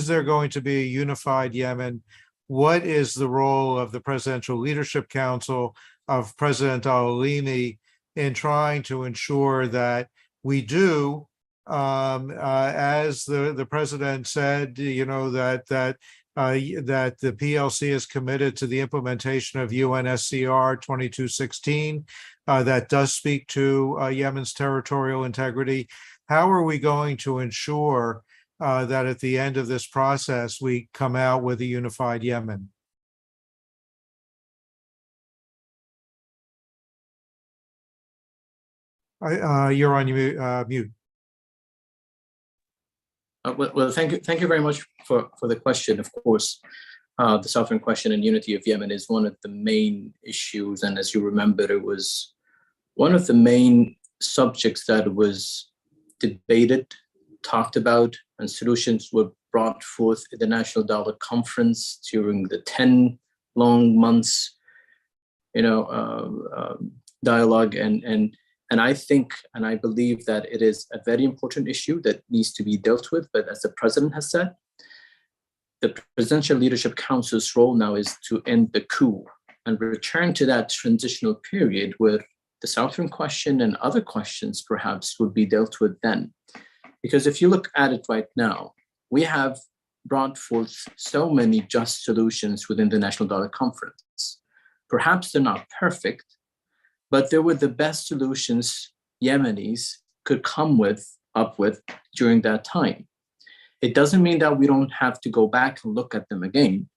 there going to be a unified Yemen? What is the role of the Presidential Leadership Council, of President al-Alimi, in trying to ensure that we do As the president said, you know, that the PLC is committed to the implementation of UNSCR 2216. That does speak to Yemen's territorial integrity. How are we going to ensure that at the end of this process, we come out with a unified Yemen? You're on mute. Well, thank you very much for the question. Of course, the sovereign question and unity of Yemen is one of the main issues, and as you remember, it was one of the main subjects that was debated, talked about, and solutions were brought forth at the National Dialogue Conference during the 10 long months, dialogue. And I think, and I believe that it is a very important issue that needs to be dealt with. But as the president has said, the Presidential Leadership Council's role now is to end the coup and return to that transitional period where the sovereign question and other questions perhaps would be dealt with then. Because if you look at it right now, we have brought forth so many just solutions within the National Dialogue Conference. Perhaps they're not perfect, but they were the best solutions Yemenis could come up with during that time. It doesn't mean that we don't have to go back and look at them again.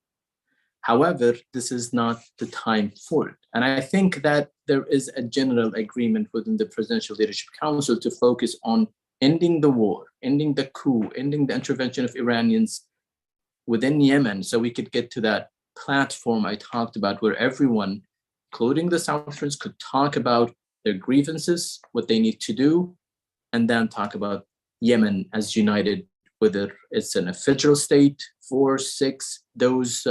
However, this is not the time for it. And I think that there is a general agreement within the Presidential Leadership Council to focus on ending the war, ending the coup, ending the intervention of Iranians within Yemen, so we could get to that platform I talked about where everyone, including the Southrons, could talk about their grievances, what they need to do, and then talk about Yemen as united, whether it's in a federal state, 4, 6, those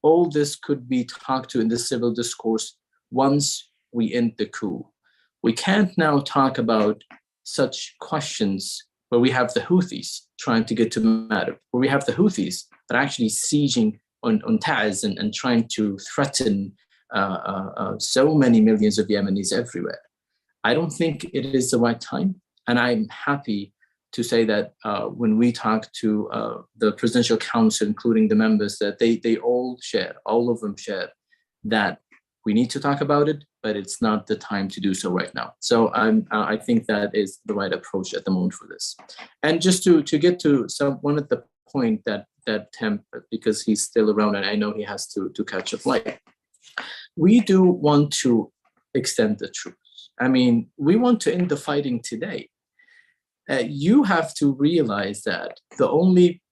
all this could be talked to in the civil discourse once we end the coup. We can't now talk about such questions where we have the Houthis trying to get to Marib, where we have the Houthis that are actually sieging on Taiz and trying to threaten so many millions of Yemenis everywhere. I don't think it is the right time. And I'm happy to say that when we talk to the Presidential Council, including the members, that they all of them share that we need to talk about it, but it's not the time to do so right now. So I think that is the right approach at the moment for this. And just to get to one of the point that Tim, because he's still around and I know he has to catch a flight, we do want to extend the truce. I mean, we want to end the fighting today. You have to realize that the only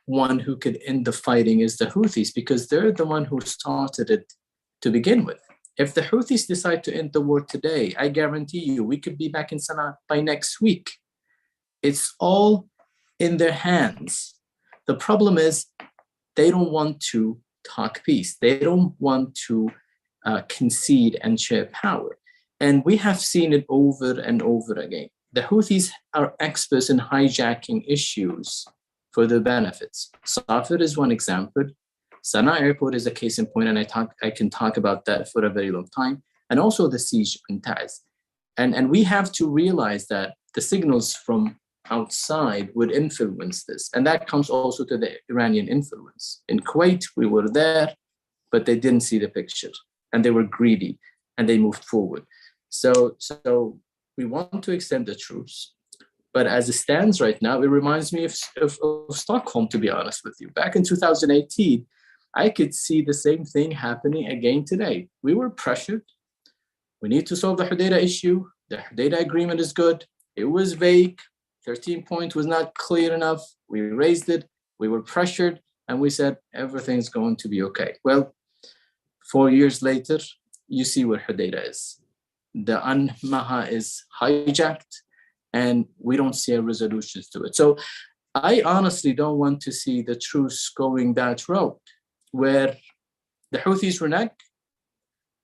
one who could end the fighting is the Houthis, because they're the one who started it to begin with. If the Houthis decide to end the war today, I guarantee you we could be back in Sana'a by next week. It's all in their hands. The problem is they don't want to talk peace. They don't want to concede and share power. And we have seen it over and over again. The Houthis are experts in hijacking issues for their benefits. Safir is one example. Sana'a Airport is a case in point, and I can talk about that for a very long time. And also the siege in Taiz. And we have to realize that the signals from outside would influence this. And that comes also to the Iranian influence. In Kuwait, we were there, but they didn't see the picture. And they were greedy, and they moved forward. So we want to extend the truce. But as it stands right now, it reminds me of Stockholm, to be honest with you. Back in 2018, I could see the same thing happening again today. We were pressured. We need to solve the Hudaydah issue. The Hudaydah agreement is good. It was vague. 13 points was not clear enough. We raised it. We were pressured. And we said, everything's going to be okay. Well, 4 years later, you see where Hudaydah is. The Maha is hijacked, and we don't see a resolution to it. So I honestly don't want to see the truce going that route, where the Houthis renege,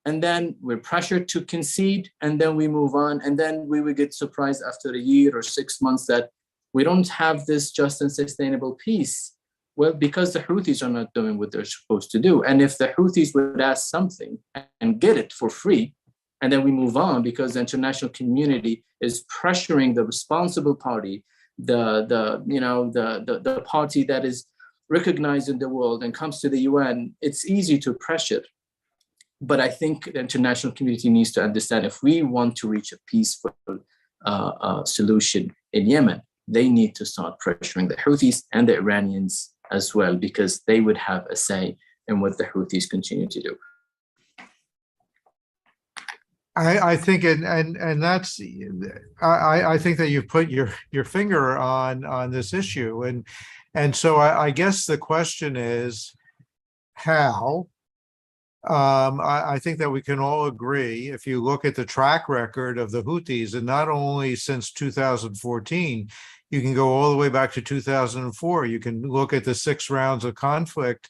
and then we're pressured to concede, and then we move on, and then we will get surprised after a year or 6 months that we don't have this just and sustainable peace. Well, because the Houthis are not doing what they're supposed to do. And if the Houthis would ask something and get it for free, and then we move on because the international community is pressuring the responsible party, the party that is recognized in the world and comes to the UN. It's easy to pressure. But I think the international community needs to understand, if we want to reach a peaceful solution in Yemen, they need to start pressuring the Houthis and the Iranians as well, because they would have a say in what the Houthis continue to do. I think, and that's, I think that you've put your finger on this issue, and so I guess the question is how. I think that we can all agree, if you look at the track record of the Houthis, and not only since 2014, you can go all the way back to 2004. You can look at the 6 rounds of conflict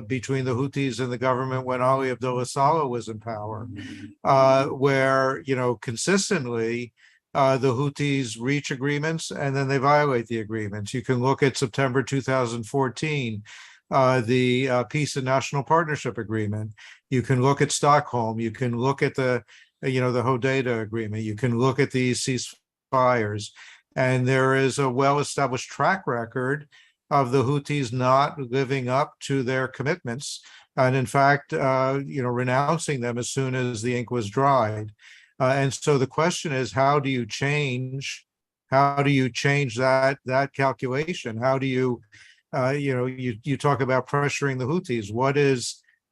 between the Houthis and the government when Ali Abdullah Saleh was in power, where, consistently the Houthis reach agreements and then they violate the agreements. You can look at September 2014, the Peace and National Partnership Agreement. You can look at Stockholm. You can look at the Hodeidah Agreement. You can look at these ceasefires. And there is a well-established track record of the Houthis not living up to their commitments, and in fact, renouncing them as soon as the ink was dried. And so the question is, how do you change that calculation? How do you talk about pressuring the Houthis?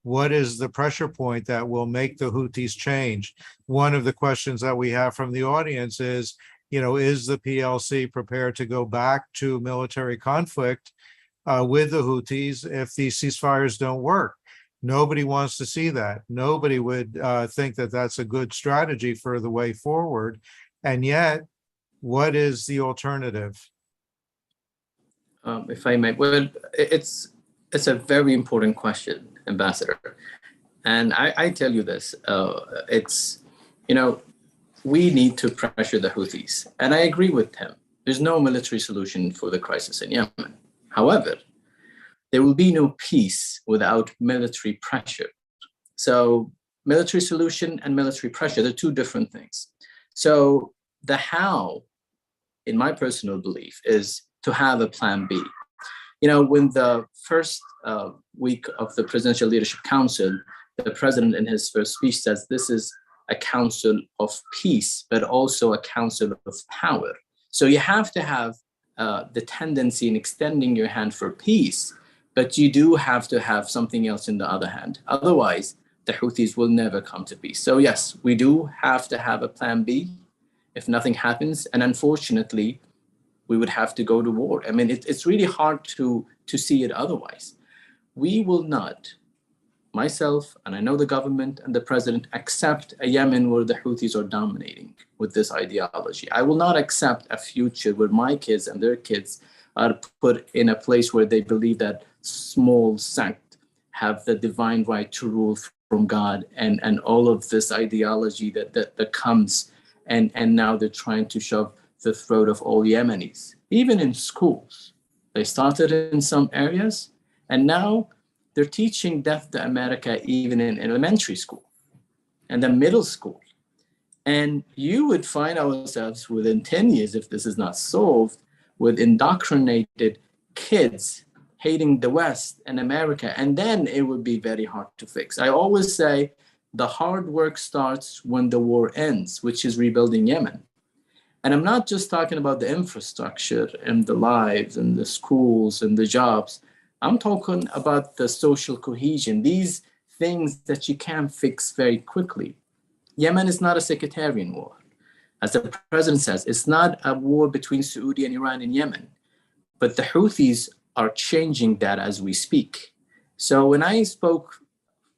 What is the pressure point that will make the Houthis change? One of the questions that we have from the audience is, is the PLC prepared to go back to military conflict with the Houthis if these ceasefires don't work? Nobody wants to see that. Nobody would think that that's a good strategy for the way forward. And yet, what is the alternative? If I may, well, it's a very important question, Ambassador. And I tell you this, we need to pressure the Houthis. And I agree with him. There's no military solution for the crisis in Yemen. However, there will be no peace without military pressure. So military solution and military pressure, they're two different things. So the how, in my personal belief, is to have a plan B. When the first week of the Presidential Leadership Council, the president in his first speech says this is a council of peace, but also a council of power. So you have to have the tendency in extending your hand for peace, but you do have to have something else in the other hand. Otherwise, the Houthis will never come to peace. So yes, we do have to have a plan B if nothing happens. And unfortunately, we would have to go to war. I mean, it's really hard to see it otherwise. We will not, myself, and I know the government and the president, accept a Yemen where the Houthis are dominating with this ideology. I will not accept a future where my kids and their kids are put in a place where they believe that small sect have the divine right to rule from God, and all of this ideology that comes, and now they're trying to shove the throat of all Yemenis, even in schools. They started in some areas, and now they're teaching death to America even in elementary school and then middle school. And you would find ourselves within 10 years, if this is not solved, with indoctrinated kids hating the West and America, and then it would be very hard to fix. I always say the hard work starts when the war ends, which is rebuilding Yemen. And I'm not just talking about the infrastructure and the lives and the schools and the jobs. I'm talking about the social cohesion, these things that you can't fix very quickly. Yemen is not a sectarian war. As the president says, it's not a war between Saudi and Iran in Yemen, but the Houthis are changing that as we speak. So when I spoke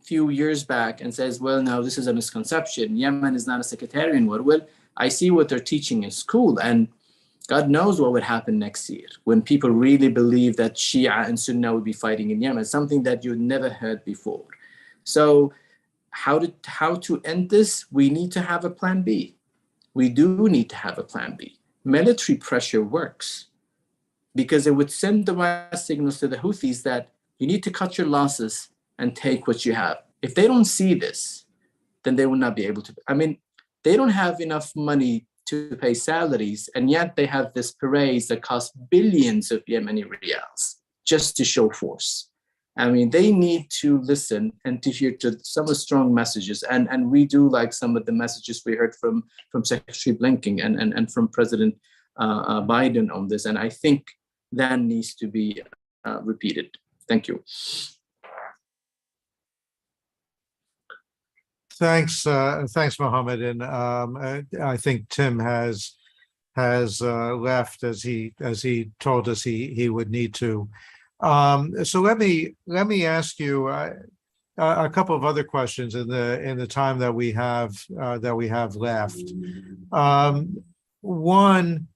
a few years back and says, well, no, this is a misconception, Yemen is not a sectarian war. Well, I see what they're teaching in school, and God knows what would happen next year when people really believe that Shia and Sunnah would be fighting in Yemen, something that you'd never heard before. So how to end this? We need to have a plan B. We do need to have a plan B. Military pressure works because it would send the right signals to the Houthis that you need to cut your losses and take what you have. If they don't see this, then they will not be able to. I mean, they don't have enough money to pay salaries, and yet they have this parades that cost billions of Yemeni riyals just to show force. I mean, they need to listen and to hear to some of the strong messages. And we do like some of the messages we heard from Secretary Blinken and from President Biden on this. And I think that needs to be repeated. Thank you. Thanks, Mohammed. And I think Tim has left as he told us he would need to. So let me ask you a couple of other questions in the time that we have left. One,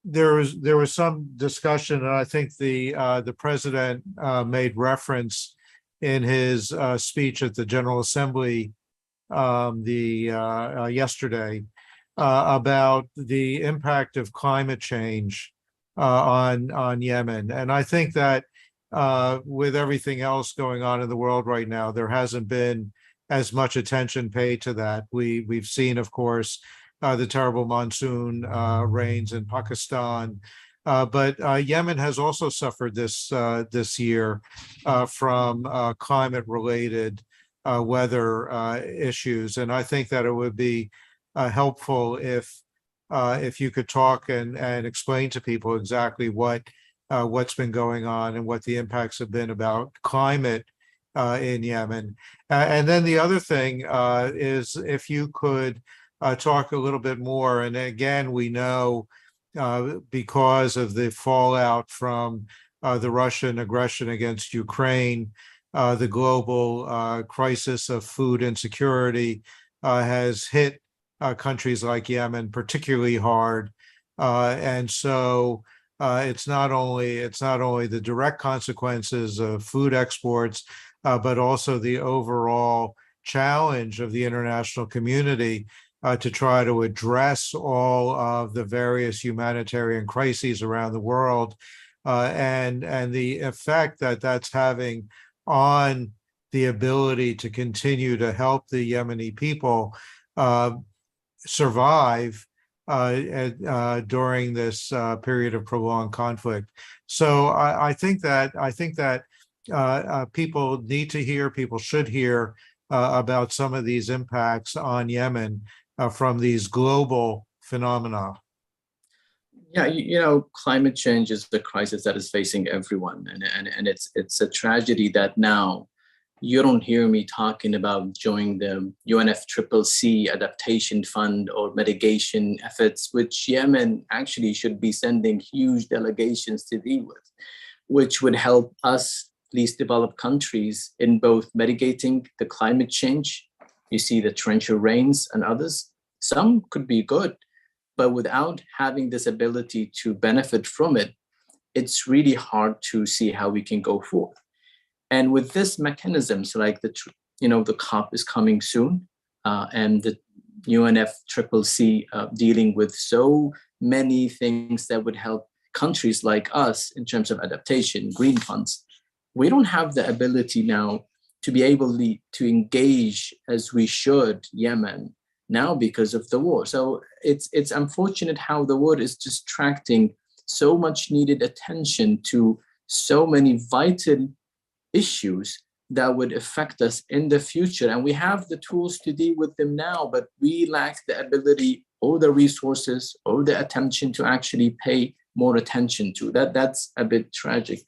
there was some discussion, and I think the president made reference in his speech at the General Assembly yesterday about the impact of climate change on Yemen. And I think that with everything else going on in the world right now, there hasn't been as much attention paid to that. We've seen, of course, the terrible monsoon rains in Pakistan, but Yemen has also suffered this year from climate-related weather issues, and I think that it would be helpful if you could talk and explain to people exactly what's been going on and what the impacts have been about climate in Yemen. And then the other thing is if you could talk a little bit more. And again, we know because of the fallout from the Russian aggression against Ukraine, the global crisis of food insecurity has hit countries like Yemen particularly hard, and so it's not only the direct consequences of food exports, but also the overall challenge of the international community to try to address all of the various humanitarian crises around the world, and the effect that that's having on the ability to continue to help the Yemeni people survive during this period of prolonged conflict. So I think that people need to hear, people should hear about some of these impacts on Yemen from these global phenomena. Yeah, you know, climate change is the crisis that is facing everyone, and it's a tragedy that now you don't hear me talking about joining the UNFCCC adaptation fund or mitigation efforts, which Yemen actually should be sending huge delegations to deal with, which would help us, least developed countries, in both mitigating the climate change. You see the torrential rains and others. Some could be good, but without having this ability to benefit from it, it's really hard to see how we can go forward. And with this mechanisms, like the COP is coming soon, and the UNFCCC dealing with so many things that would help countries like us in terms of adaptation, green funds. We don't have the ability now to be able to engage as we should Yemen now because of the war. So it's unfortunate how the war is distracting so much needed attention to so many vital issues that would affect us in the future. And we have the tools to deal with them now, but we lack the ability or the resources or the attention to actually pay more attention to that. That's a bit tragic.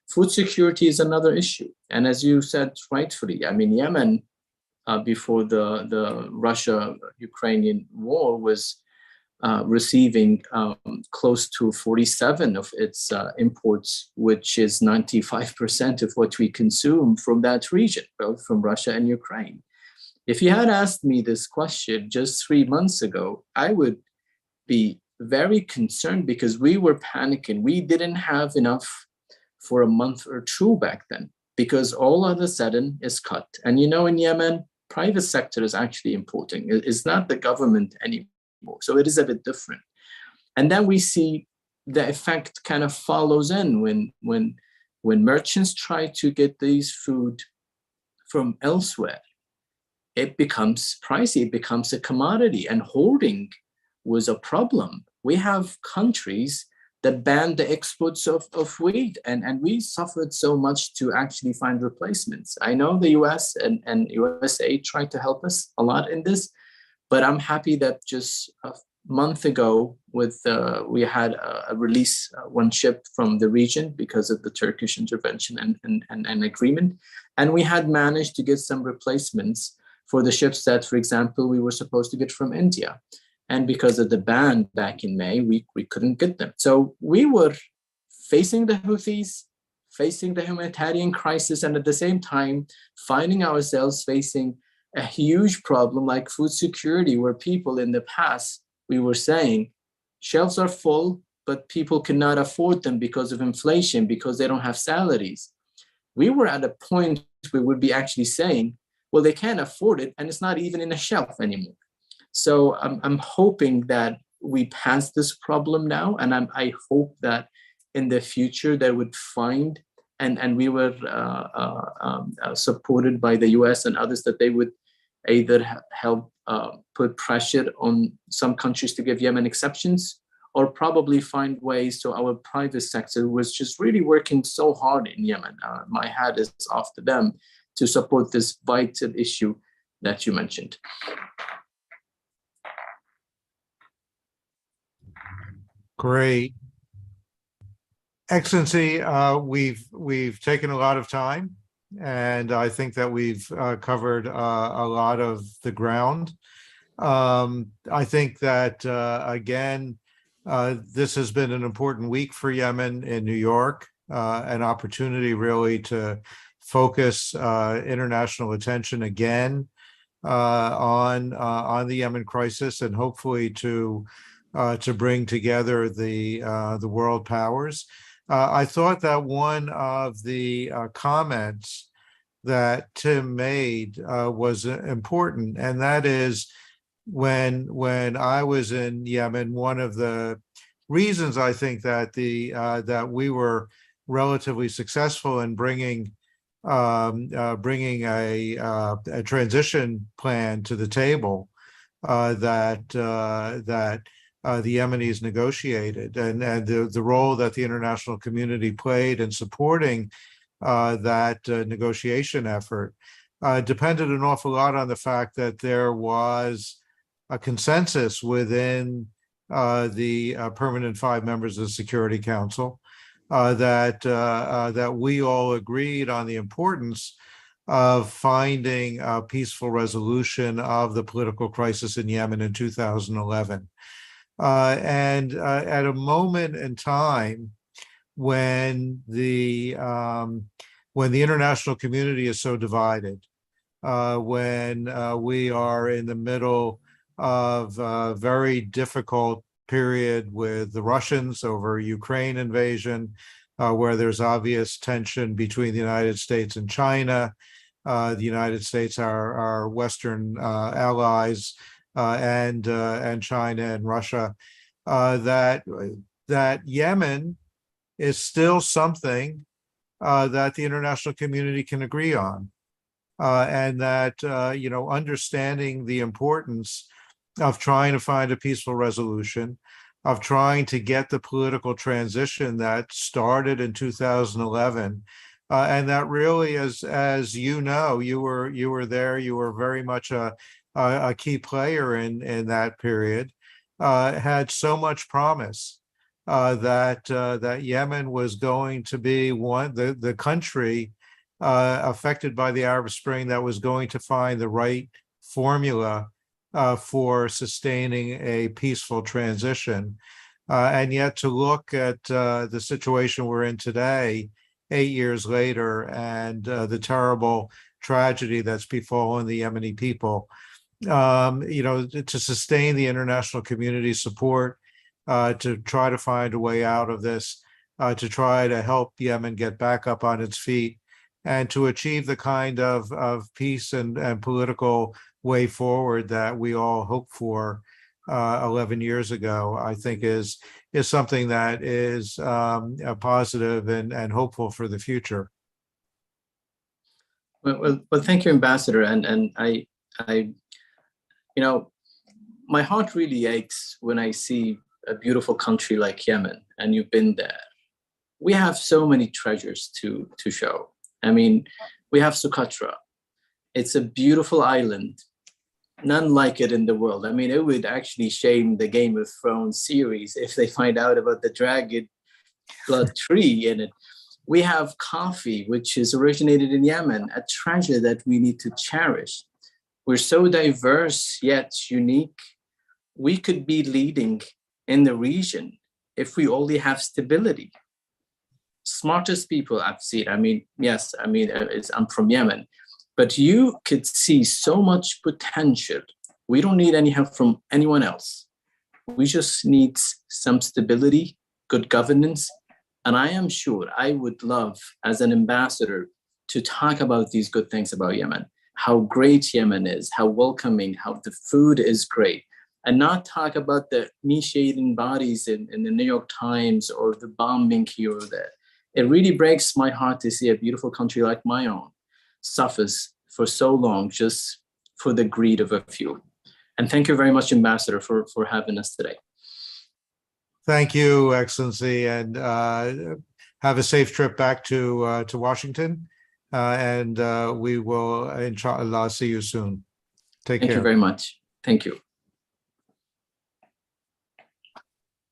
Food security is another issue. And as you said rightfully, I mean, Yemen, before the Russia-Ukrainian war, was receiving close to 47 of its imports, which is 95% of what we consume from that region, both from Russia and Ukraine. If you had asked me this question just 3 months ago, I would be very concerned because we were panicking. We didn't have enough for a month or two back then because all of a sudden is cut. And you know, in Yemen, private sector is actually importing. It's not the government anymore. So it is a bit different. And then we see the effect kind of follows in when merchants try to get these food from elsewhere. it becomes pricey, it becomes a commodity, and hoarding was a problem. We have countries that banned the exports of wheat, and we suffered so much to actually find replacements. I know the US and USA tried to help us a lot in this, but I'm happy that just a month ago we had a release, one ship from the region because of the Turkish intervention and agreement. And we had managed to get some replacements for the ships that, for example, we were supposed to get from India. And because of the ban back in May, we couldn't get them. So we were facing the Houthis, facing the humanitarian crisis, and at the same time, finding ourselves facing a huge problem like food security, where people in the past, we were saying, shelves are full, but people cannot afford them because of inflation, because they don't have salaries. We were at a point where we would be actually saying, well, they can't afford it, and it's not even in a shelf anymore. So I'm hoping that we pass this problem now, and I hope that in the future they would find, and we were supported by the US and others, that they would either help put pressure on some countries to give Yemen exceptions, or probably find ways to our private sector, was just really working so hard in Yemen. My hat is off to them to support this vital issue that you mentioned. Great. Excellency, we've taken a lot of time, and I think that we've covered a lot of the ground. I think that, again, this has been an important week for Yemen in New York, an opportunity really to focus international attention again on the Yemen crisis, and hopefully to bring together the world powers. I thought that one of the comments that Tim made was important, and that is, when I was in Yemen, one of the reasons I think that that we were relatively successful in bringing a transition plan to the table that the Yemenis negotiated, and the role that the international community played in supporting that negotiation effort depended an awful lot on the fact that there was a consensus within the permanent 5 members of the Security Council that we all agreed on the importance of finding a peaceful resolution of the political crisis in Yemen in 2011. And at a moment in time when the international community is so divided, when we are in the middle of a very difficult period with the Russians over Ukraine invasion, where there's obvious tension between the United States and China. The United States, our Western allies, and China and Russia, that Yemen is still something that the international community can agree on, and that understanding the importance of trying to find a peaceful resolution, of trying to get the political transition that started in 2011, and that really, as you know, you were there, you were very much a key player in that period, had so much promise that Yemen was going to be the country affected by the Arab Spring that was going to find the right formula for sustaining a peaceful transition. And yet to look at the situation we're in today, 8 years later, and the terrible tragedy that's befallen the Yemeni people, to sustain the international community support, to try to find a way out of this, to try to help Yemen get back up on its feet, and to achieve the kind of peace and political way forward that we all hoped for 11 years ago, I think is something that is positive and hopeful for the future. Well, thank you, Ambassador. And My heart really aches when I see a beautiful country like Yemen, and you've been there. We have so many treasures to show. I mean, we have Socotra. It's a beautiful island, none like it in the world. I mean, it would actually shame the Game of Thrones series if they find out about the dragon blood tree in it. We have coffee, which is originated in Yemen, a treasure that we need to cherish. We're so diverse yet unique. We could be leading in the region if we only have stability. Smartest people I've seen. I mean, yes, I mean, I'm from Yemen, but you could see so much potential. We don't need any help from anyone else. We just need some stability, good governance. And I am sure I would love, as an ambassador, to talk about these good things about Yemen, how great Yemen is, how welcoming, how the food is great, and not talk about the emaciating bodies in the New York Times or the bombing here or there. It really breaks my heart to see a beautiful country like my own suffers for so long just for the greed of a few. And thank you very much, Ambassador, for having us today. Thank you, Excellency, and have a safe trip back to Washington. And we will, inshallah, see you soon. Take care. Thank you very much. Thank you.